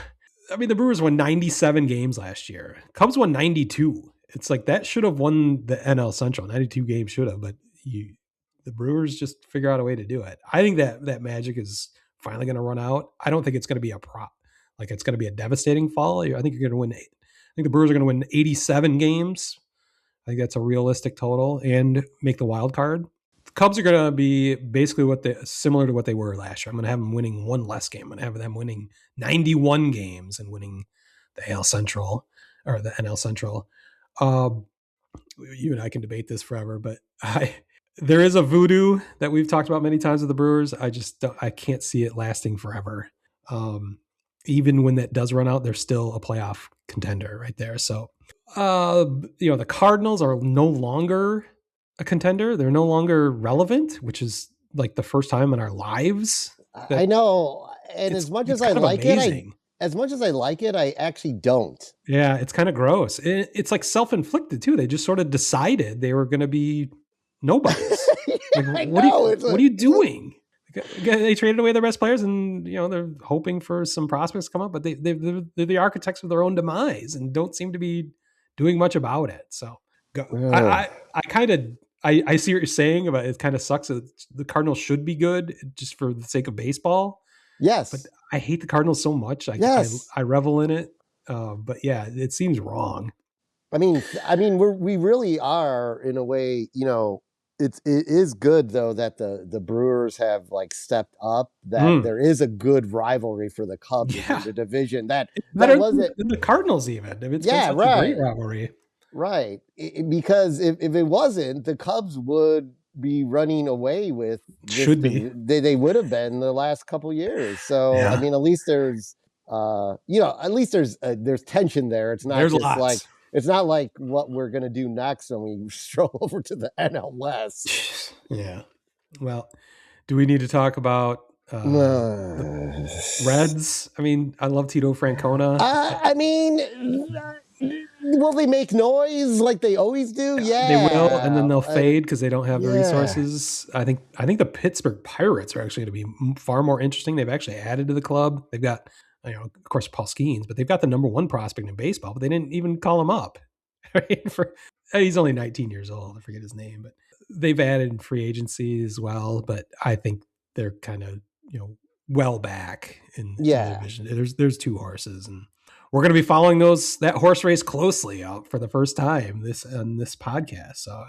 I mean, the Brewers won 97 games last year. Cubs won 92. It's like that should have won the NL Central. 92 games should have, but the Brewers just figure out a way to do it. I think that magic is finally going to run out. I don't think it's going to be it's going to be a devastating fall. I think you're going to win. I think the Brewers are going to win 87 games. I think that's a realistic total and make the wild card. The Cubs are going to be basically similar to what they were last year. I'm going to have them winning one less game. I'm going to have them winning 91 games and winning the AL Central or the NL Central. You and I can debate this forever, but there is a voodoo that we've talked about many times with the Brewers. I can't see it lasting forever. Even when that does run out, they're still a playoff contender right there. So, the Cardinals are no longer a contender. They're no longer relevant, which is like the first time in our lives. I know. And as much as I like it, I actually don't. Yeah, it's kind of gross. It's like self-inflicted too. They just sort of decided they were going to be nobodies. Like, what are you doing? They traded away their best players, and they're hoping for some prospects to come up, but they're the architects of their own demise and don't seem to be doing much about it. So, I see what you're saying about it. Kind of sucks that the Cardinals should be good just for the sake of baseball. Yes, but I hate the Cardinals so much. I revel in it, but yeah, it seems wrong. I mean, we really are in a way. It is good though that the Brewers have like stepped up. That there is a good rivalry for the Cubs in the division. That wasn't the Cardinals even. It's a great rivalry, right? Because if it wasn't, the Cubs would be running away with. They would have been the last couple years. So I mean, at least there's there's tension there. It's not just lots. Like. It's not like what we're going to do next when we stroll over to the NL West. Yeah. Well, do we need to talk about the Reds? I mean, I love Tito Francona. Will they make noise like they always do? Yeah. They will, and then they'll fade because they don't have the resources. I think the Pittsburgh Pirates are actually going to be far more interesting. They've actually added to the club. They've got of course, Paul Skeens, but they've got the number one prospect in baseball, but they didn't even call him up. He's only 19 years old. I forget his name, but they've added free agency as well. But I think they're kind of, well back in the division. There's two horses, and we're going to be following that horse race closely out for the first time on this podcast. So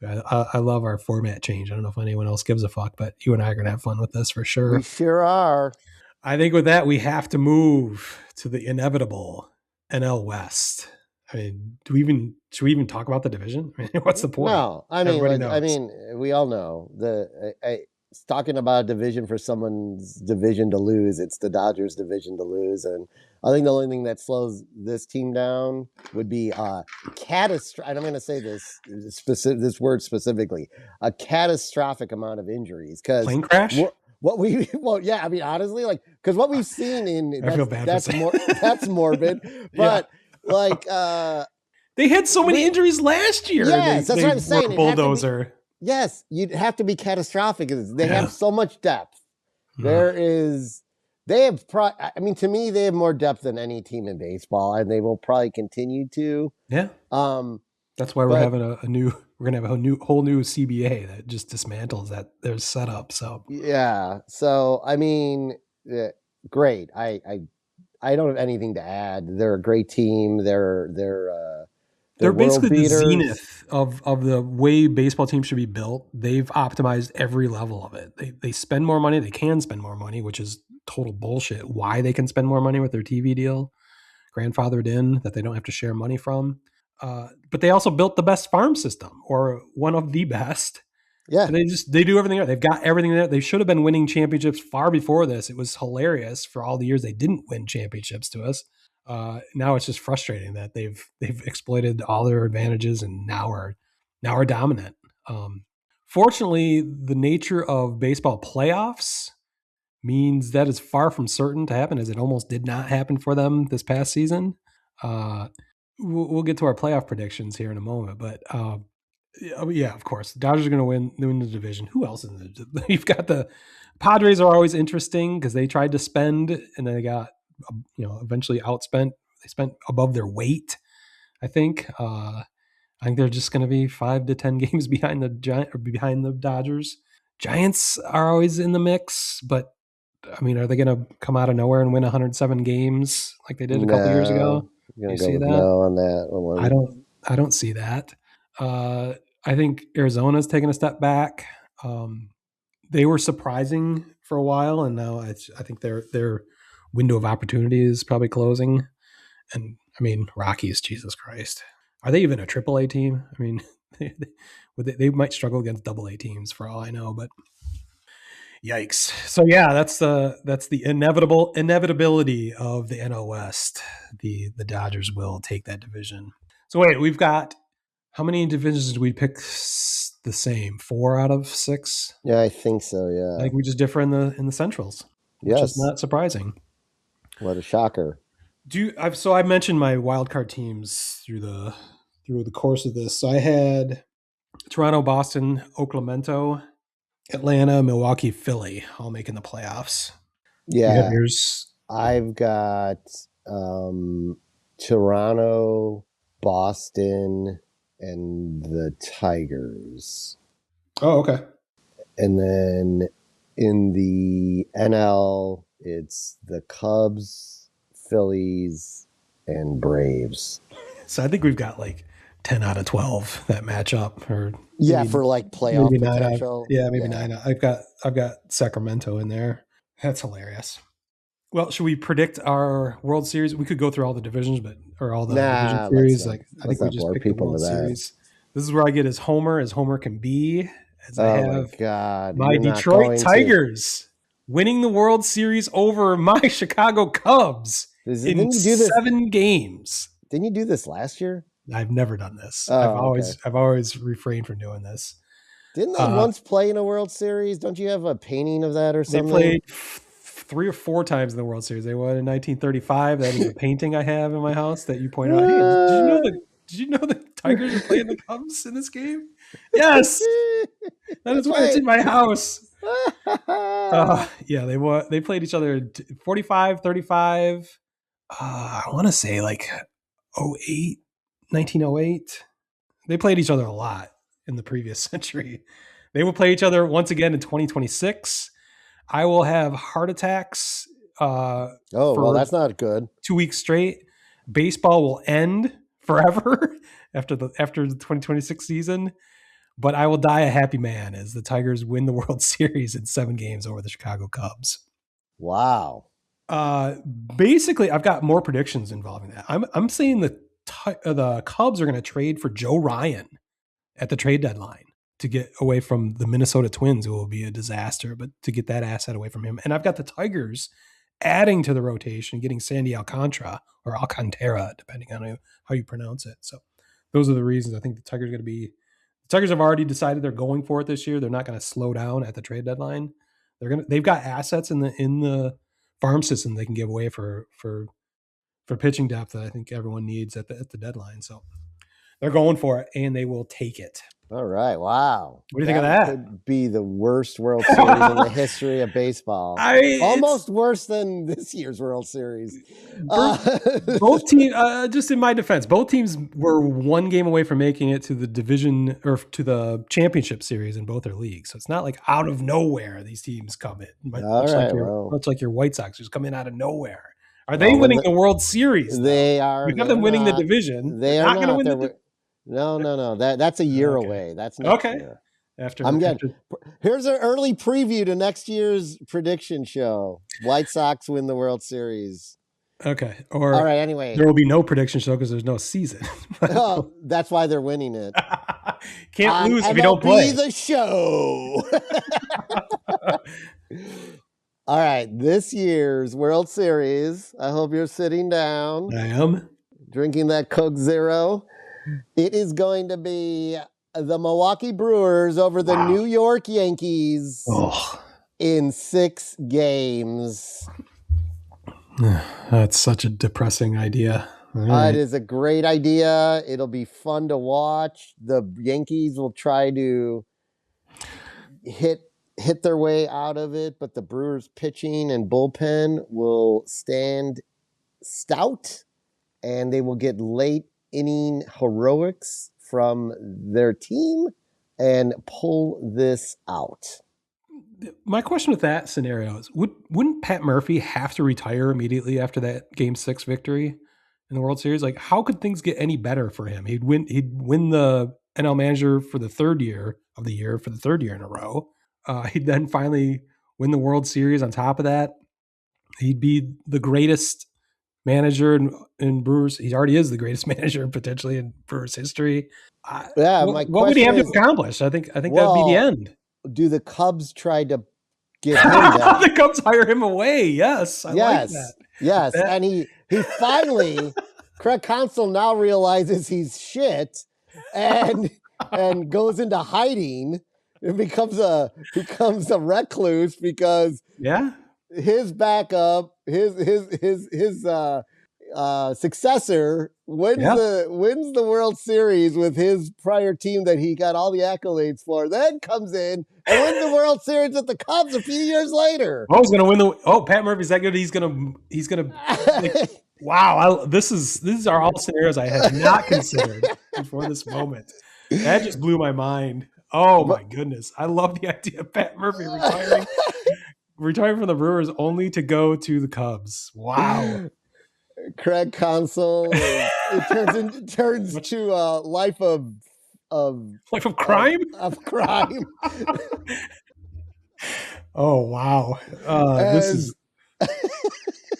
I love our format change. I don't know if anyone else gives a fuck, but you and I are going to have fun with this for sure. We sure are. I think with that, we have to move to the inevitable NL West. I mean, should we even talk about the division? I mean, what's the point? No, we all know talking about a division for someone's division to lose, it's the Dodgers' division to lose, and I think the only thing that slows this team down would be catastrophic. And I'm going to say this word specifically: a catastrophic amount of injuries. Because Plane crash. Yeah, I mean, honestly, like, because what we've seen in I feel bad that's morbid, but like they had so many injuries last year. Yes, that's what I'm saying. Bulldozer. Yes, you'd have to be catastrophic. They have so much depth. They have, I mean, to me, they have more depth than any team in baseball, and they will probably continue to. Yeah. That's why we're having we're going to have a whole new CBA that just dismantles their setup. So, yeah. So, I mean, great. I don't have anything to add. They're a great team. They're basically the zenith of the way baseball teams should be built. They've optimized every level of it. They spend more money. They can spend more money, which is total bullshit. Why they can spend more money with their TV deal, grandfathered in, that they don't have to share money from. But they also built the best farm system, or one of the best. Yeah. They do everything there. They've got everything there. They should have been winning championships far before this. It was hilarious for all the years they didn't win championships to us. Now it's just frustrating that they've exploited all their advantages, and now are dominant. Fortunately, the nature of baseball playoffs means that is far from certain to happen, as it almost did not happen for them this past season. We'll get to our playoff predictions here in a moment, but yeah, of course, the Dodgers are going to win the division. Who else in the? You've got the Padres are always interesting because they tried to spend and then they got eventually outspent. They spent above their weight. I think they're just going to be 5 to 10 games behind the Dodgers. Giants are always in the mix, but I mean, are they going to come out of nowhere and win 107 games like they did a couple years ago? You see that? No on that one. I don't see that. I think Arizona's taken a step back. They were surprising for a while, and now I think their window of opportunity is probably closing. And I mean, Rockies, Jesus Christ, are they even a AAA team? I mean, they might struggle against AA teams for all I know, but yikes. So yeah, that's the inevitability of the NL West. The Dodgers will take that division. So wait, we've got, how many divisions did we pick the same? 4 out of 6? Yeah, I think so. Yeah, I think we just differ in the Centrals, which is not surprising. What a shocker! So I mentioned my wild card teams through the course of this. So I had Toronto, Boston, Oakland, Atlanta, Milwaukee, Philly, all making the playoffs. Yeah, I've got Toronto, Boston, and the Tigers. Oh, okay. And then in the NL, it's the Cubs, Phillies, and Braves. So I think we've got like 10 out of 12 that match up, or for like playoff potential. Maybe 9. I've got Sacramento in there. That's hilarious. Well, should we predict our World Series? We could go through all the divisions, or all the division series. I think we just pick the World Series. This is where I get as Homer can be. As I have my Detroit Tigers winning the World Series over my Chicago Cubs in 7 games. Didn't you do this last year? I've never done this. I've always refrained from doing this. Didn't they once play in a World Series? Don't you have a painting of that or something? They played 3 or 4 times in the World Series. They won in 1935. That is a painting I have in my house that you pointed out. Hey, did you know the Tigers are playing the Cubs in this game? Yes, that is why it's in my house. Yeah, they played each other 45, 35. I want to say like 1908. They played each other a lot in the previous century. They will play each other once again in 2026. I will have heart attacks. Well, that's not good. 2 weeks straight. Baseball will end forever after the 2026 season, but I will die a happy man as the Tigers win the World Series in 7 games over the Chicago Cubs. Wow. Basically, I've got more predictions involving that. I'm saying the Cubs are going to trade for Joe Ryan at the trade deadline. to get away from the Minnesota Twins, it will be a disaster, but to get that asset away from him. And I've got the Tigers adding to the rotation, getting Sandy Alcantara or Alcantara, depending on how you pronounce it. So those are the reasons I think the Tigers have already decided they're going for it this year. They're not going to slow down at the trade deadline. They've got assets in the farm system they can give away for pitching depth that I think everyone needs at the deadline. So they're going for it, and they will take it. All right. Wow. What do you think of that? Could be the worst World Series in the history of baseball. Almost worse than this year's World Series. Both teams, just in my defense, both teams were one game away from making it to the division or to the championship series in both their leagues. So it's not like out of nowhere these teams come in. Much like your White Sox just come in out of nowhere. Are they winning the World Series? They are. We have them winning the division. They are not going to win the No. That's a year away. That's next year. Here's an early preview to next year's prediction show. White Sox win the World Series. Okay. All right. Anyway, there will be no prediction show because there's no season. That's why they're winning it. Can't lose if you don't play. The show. All right. This year's World Series. I hope you're sitting down. I am. Drinking that Coke Zero. It is going to be the Milwaukee Brewers over the New York Yankees in 6 games. That's such a depressing idea. Right. It is a great idea. It'll be fun to watch. The Yankees will try to hit their way out of it, but the Brewers pitching and bullpen will stand stout, and they will get late inning heroics from their team and pull this out. My question with that scenario is, wouldn't Pat Murphy have to retire immediately after that Game 6 victory in the World Series? Like, how could things get any better for him? He'd win the NL Manager for the third year in a row. He'd then finally win the World Series on top of that. He'd be the greatest manager in Brewers. He already is the greatest manager potentially in Brewers history. What would he have to accomplish? I think that would be the end. Do the Cubs try to get him down? The Cubs hire him away. Yes. I like that. Yes. And he finally, Craig Counsell now realizes he's shit and goes into hiding and becomes a recluse because his backup, his successor wins the World Series with his prior team that he got all the accolades for. Then comes in and wins the World Series with the Cubs a few years later. He's going to win Pat Murphy's that good. He's going to. Wow! These are all scenarios I had not considered before this moment. That just blew my mind. Oh my goodness! I love the idea of Pat Murphy retiring from the Brewers only to go to the Cubs. Wow! Craig Counsell. It turns to a life of crime. Of crime. Oh wow!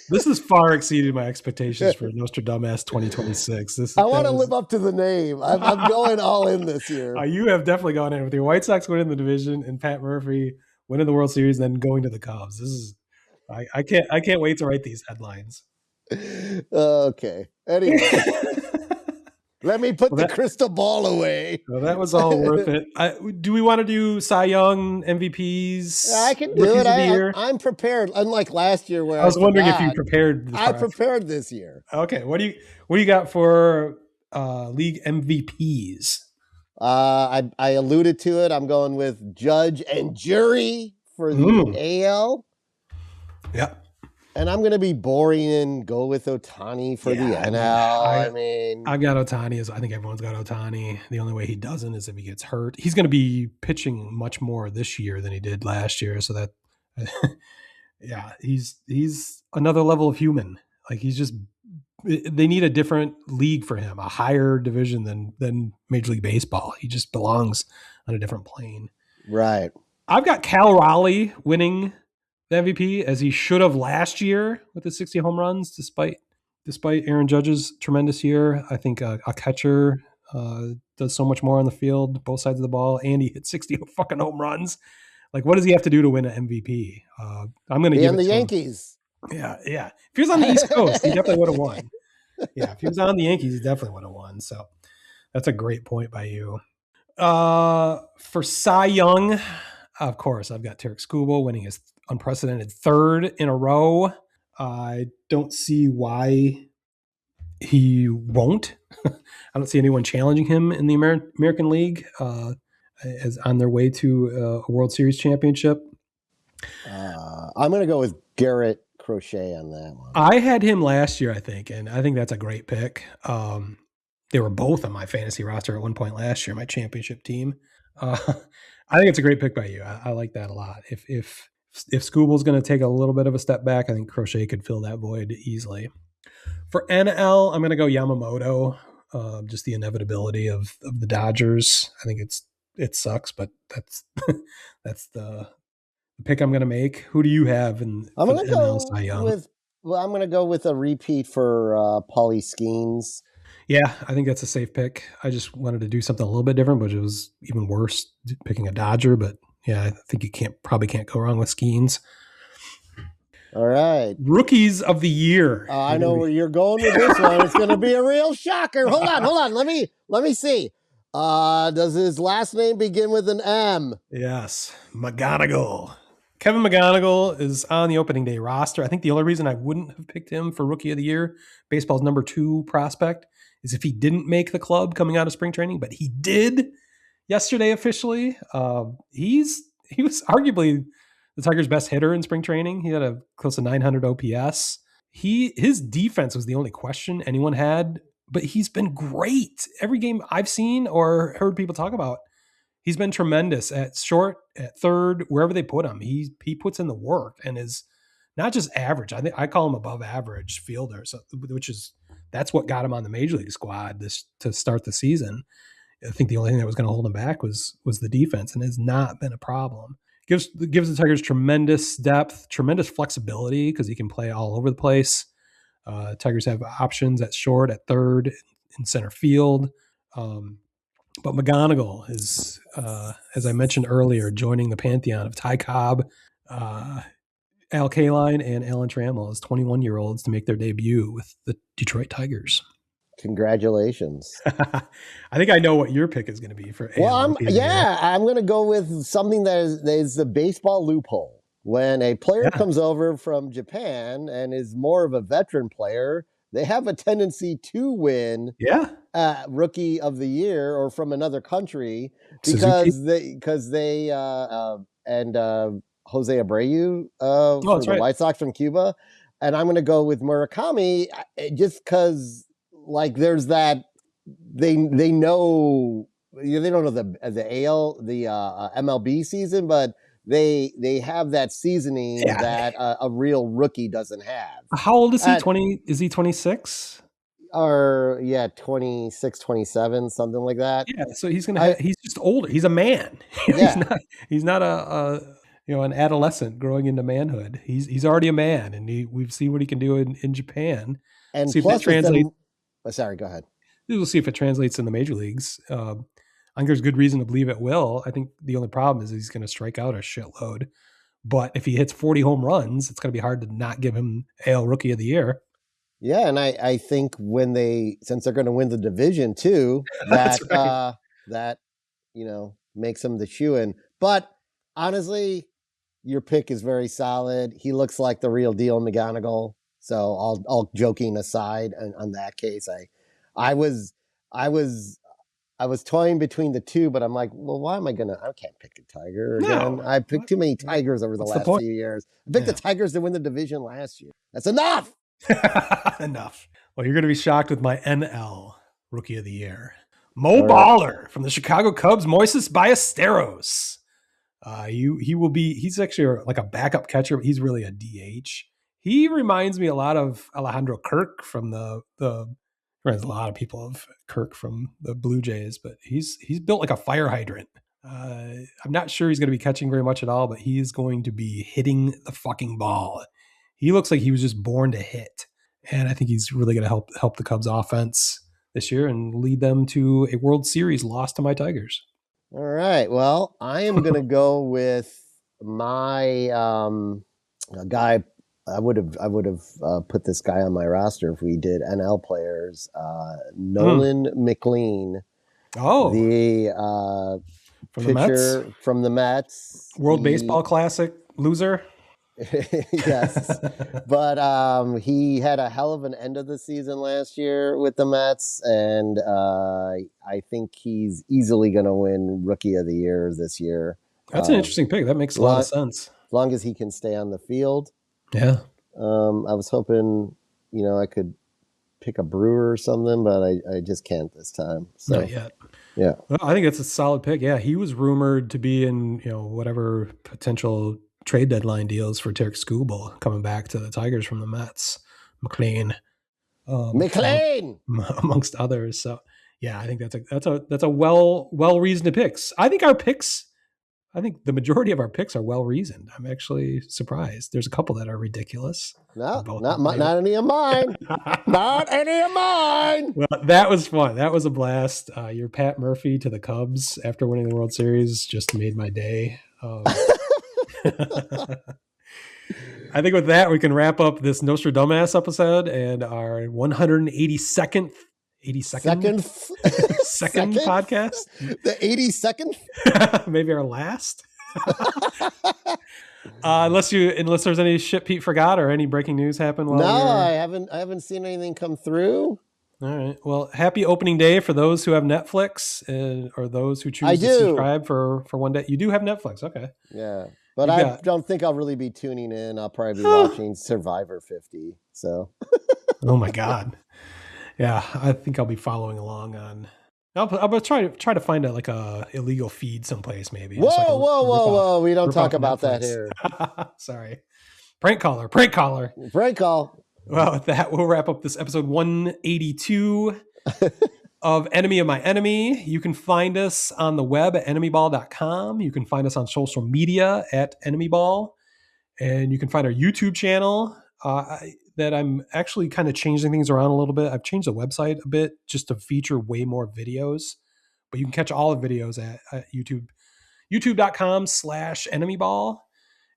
This has far exceeded my expectations for NostraDumbass 2026. I want to live up to the name. I'm going all in this year. You have definitely gone in with your White Sox winning the division and Pat Murphy winning the World Series, and then going to the Cubs. This is I can't wait to write these headlines. Okay. Anyway, let me put the crystal ball away. Well, that was all worth it. Do we want to do Cy Young MVPs? I can do it. I'm prepared. Unlike last year, where I was wondering if you prepared. I prepared this year. Okay. What do you got for league MVPs? I alluded to it. I'm going with Judge and Jury for the AL. Yep. And I'm going to be boring and go with Ohtani for the NL. I got Ohtani. I think everyone's got Ohtani. The only way he doesn't is if he gets hurt. He's going to be pitching much more this year than he did last year. So that, he's another level of human. Like they need a different league for him, a higher division than Major League Baseball. He just belongs on a different plane. Right. I've got Cal Raleigh winning the MVP as he should have last year with the 60 home runs, despite Aaron Judge's tremendous year. I think a catcher does so much more on the field, both sides of the ball, and he hit 60 fucking home runs. Like, what does he have to do to win an MVP? I'm going to give it the to Yankees. him. Yeah. If he was on the East Coast, he definitely would have won. Yeah, if he was on the Yankees, he definitely would have won. So that's a great point by you. For Cy Young, of course, I've got Tarek Skubal winning his unprecedented third in a row. I don't see why he won't. I don't see anyone challenging him in the American League as on their way to a World Series championship. I'm going to go with Garrett Crochet on that one. I had him last year, I think, and I think that's a great pick. They were both on my fantasy roster at one point last year, my championship team. I think it's a great pick by you. I like that a lot. If Skubal's going to take a little bit of a step back, I think Crochet could fill that void easily. For NL, I'm going to go Yamamoto. Just the inevitability of the Dodgers. I think it sucks, but that's that's the pick I'm going to make. Who do you have? I'm going to go with. Well, I'm going to go with a repeat for Paulie Skeens. Yeah, I think that's a safe pick. I just wanted to do something a little bit different, but it was even worse picking a Dodger. But yeah, I think you probably can't go wrong with Skeens. All right. Rookies of the year. I know where you're going with this one. It's going to be a real shocker. Hold on. Let me see. Does his last name begin with an M? Yes. McGonigle. Kevin McGonigle is on the opening day roster. I think the only reason I wouldn't have picked him for Rookie of the Year, baseball's number 2 prospect, is if he didn't make the club coming out of spring training, but he did yesterday officially. He was arguably the Tigers' best hitter in spring training. He had a close to 900 OPS. His defense was the only question anyone had, but he's been great. Every game I've seen or heard people talk about, he's been tremendous at short, at third, wherever they put him. He puts in the work and is not just average. I think I call him above average fielder, so that's what got him on the major league squad to start the season. I think the only thing that was going to hold him back was the defense, and has not been a problem. Gives the Tigers tremendous depth, tremendous flexibility because he can play all over the place. Tigers have options at short, at third, in center field. But McGonigle is, as I mentioned earlier, joining the pantheon of Ty Cobb, Al Kaline, and Alan Trammell as 21-year-olds to make their debut with the Detroit Tigers. Congratulations. I think I know what your pick is going to be for AL. I'm going to go with something that is the baseball loophole. When a player comes over from Japan and is more of a veteran player, they have a tendency to win Rookie of the Year or from another country because they Jose Abreu for the White Sox from Cuba. And I'm going to go with Murakami just because there's that they know they don't know the AL MLB season, but they have that seasoning that a real rookie doesn't have. How old is he? 20? Is he 26? Or 26, 27, something like that. Yeah, so he's he's just older. He's a man. He's not an adolescent growing into manhood. He's already a man, and we've seen what he can do in Japan. And see plus, if that translates. Sorry, go ahead. We'll see if it translates in the major leagues. I think there's good reason to believe it will. I think the only problem is he's going to strike out a shitload. But if he hits 40 home runs, it's going to be hard to not give him AL Rookie of the Year. Yeah, and I think since they're going to win the division too, that that makes him the shoo-in. But honestly, your pick is very solid. He looks like the real deal, McGonigle. So all joking aside, on that case, I was toying between the two, but I'm like, well, why am I I can't pick a Tiger again. I picked too many Tigers over the last few years. I picked the Tigers to win the division last year. That's enough. Enough. Well, you're going to be shocked with my NL Rookie of the Year. Mo Baller from the Chicago Cubs, Moises Ballesteros. He's actually like a backup catcher, but he's really a DH. He reminds me a lot of Alejandro Kirk from there's a lot of people of Kirk from the Blue Jays, but he's built like a fire hydrant. I'm not sure he's going to be catching very much at all, but he is going to be hitting the fucking ball. He looks like he was just born to hit. And I think he's really going to help the Cubs offense. this year and lead them to a World Series loss to my Tigers. All right. Well, I am going to go with my guy. I would have put this guy on my roster if we did NL players. Nolan McLean. Oh, the from pitcher the Mets? From the Mets. World Baseball Classic loser. Yes, but he had a hell of an end of the season last year with the Mets, and I think he's easily going to win Rookie of the Year this year. That's an interesting pick. That makes a lot of sense. As long as he can stay on the field. Yeah. I was hoping, I could pick a Brewer or something, but I just can't this time. So, not yet. Yeah. Well, I think that's a solid pick. Yeah, he was rumored to be in, whatever potential trade deadline deals for Tarek Skubal coming back to the Tigers from the Mets. McLean. Amongst others. So, yeah, I think that's a well-reasoned picks. I think the majority of our picks are well-reasoned. I'm actually surprised. There's a couple that are ridiculous. No, not any of mine. Not any of mine. Well, that was fun. That was a blast. Your Pat Murphy to the Cubs after winning the World Series just made my day. I think with that, we can wrap up this NostraDumbass episode and our 182nd second podcast. The 82nd? Maybe our last. Unless there's any shit Pete forgot or any breaking news happened. I haven't seen anything come through. All right. Well, happy opening day for those who have Netflix or those who choose to subscribe for one day. You do have Netflix. Okay. Yeah. But I don't think I'll really be tuning in. I'll probably be watching Survivor 50. So. Oh my God. Yeah, I think I'll be following along on. I'll try to find a illegal feed someplace maybe. Whoa! We don't talk about that here. Sorry, prank caller. Prank call. Well, with that, we'll wrap up this episode 182 of Enemy of My Enemy. You can find us on the web at enemyball.com. You can find us on social media at enemyball, and you can find our YouTube channel. That I'm actually kind of changing things around a little bit. I've changed the website a bit just to feature way more videos, but you can catch all the videos at YouTube, youtube.com/enemyball.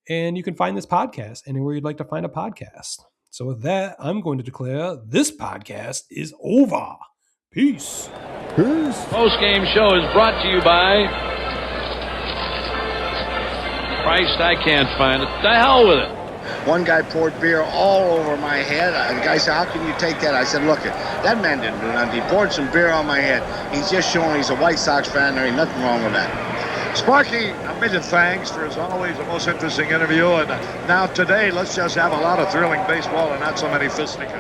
And you can find this podcast anywhere you'd like to find a podcast. So with that, I'm going to declare this podcast is over. Peace. Post-game show is brought to you by Christ, I can't find it. The hell with it. One guy poured beer all over my head. The guy said, how can you take that? I said, look, that man didn't do nothing. He poured some beer on my head. He's just showing he's a White Sox fan. There ain't nothing wrong with that. Sparky, a million thanks for, as always, the most interesting interview. And now today, let's just have a lot of thrilling baseball and not so many fisticuffs.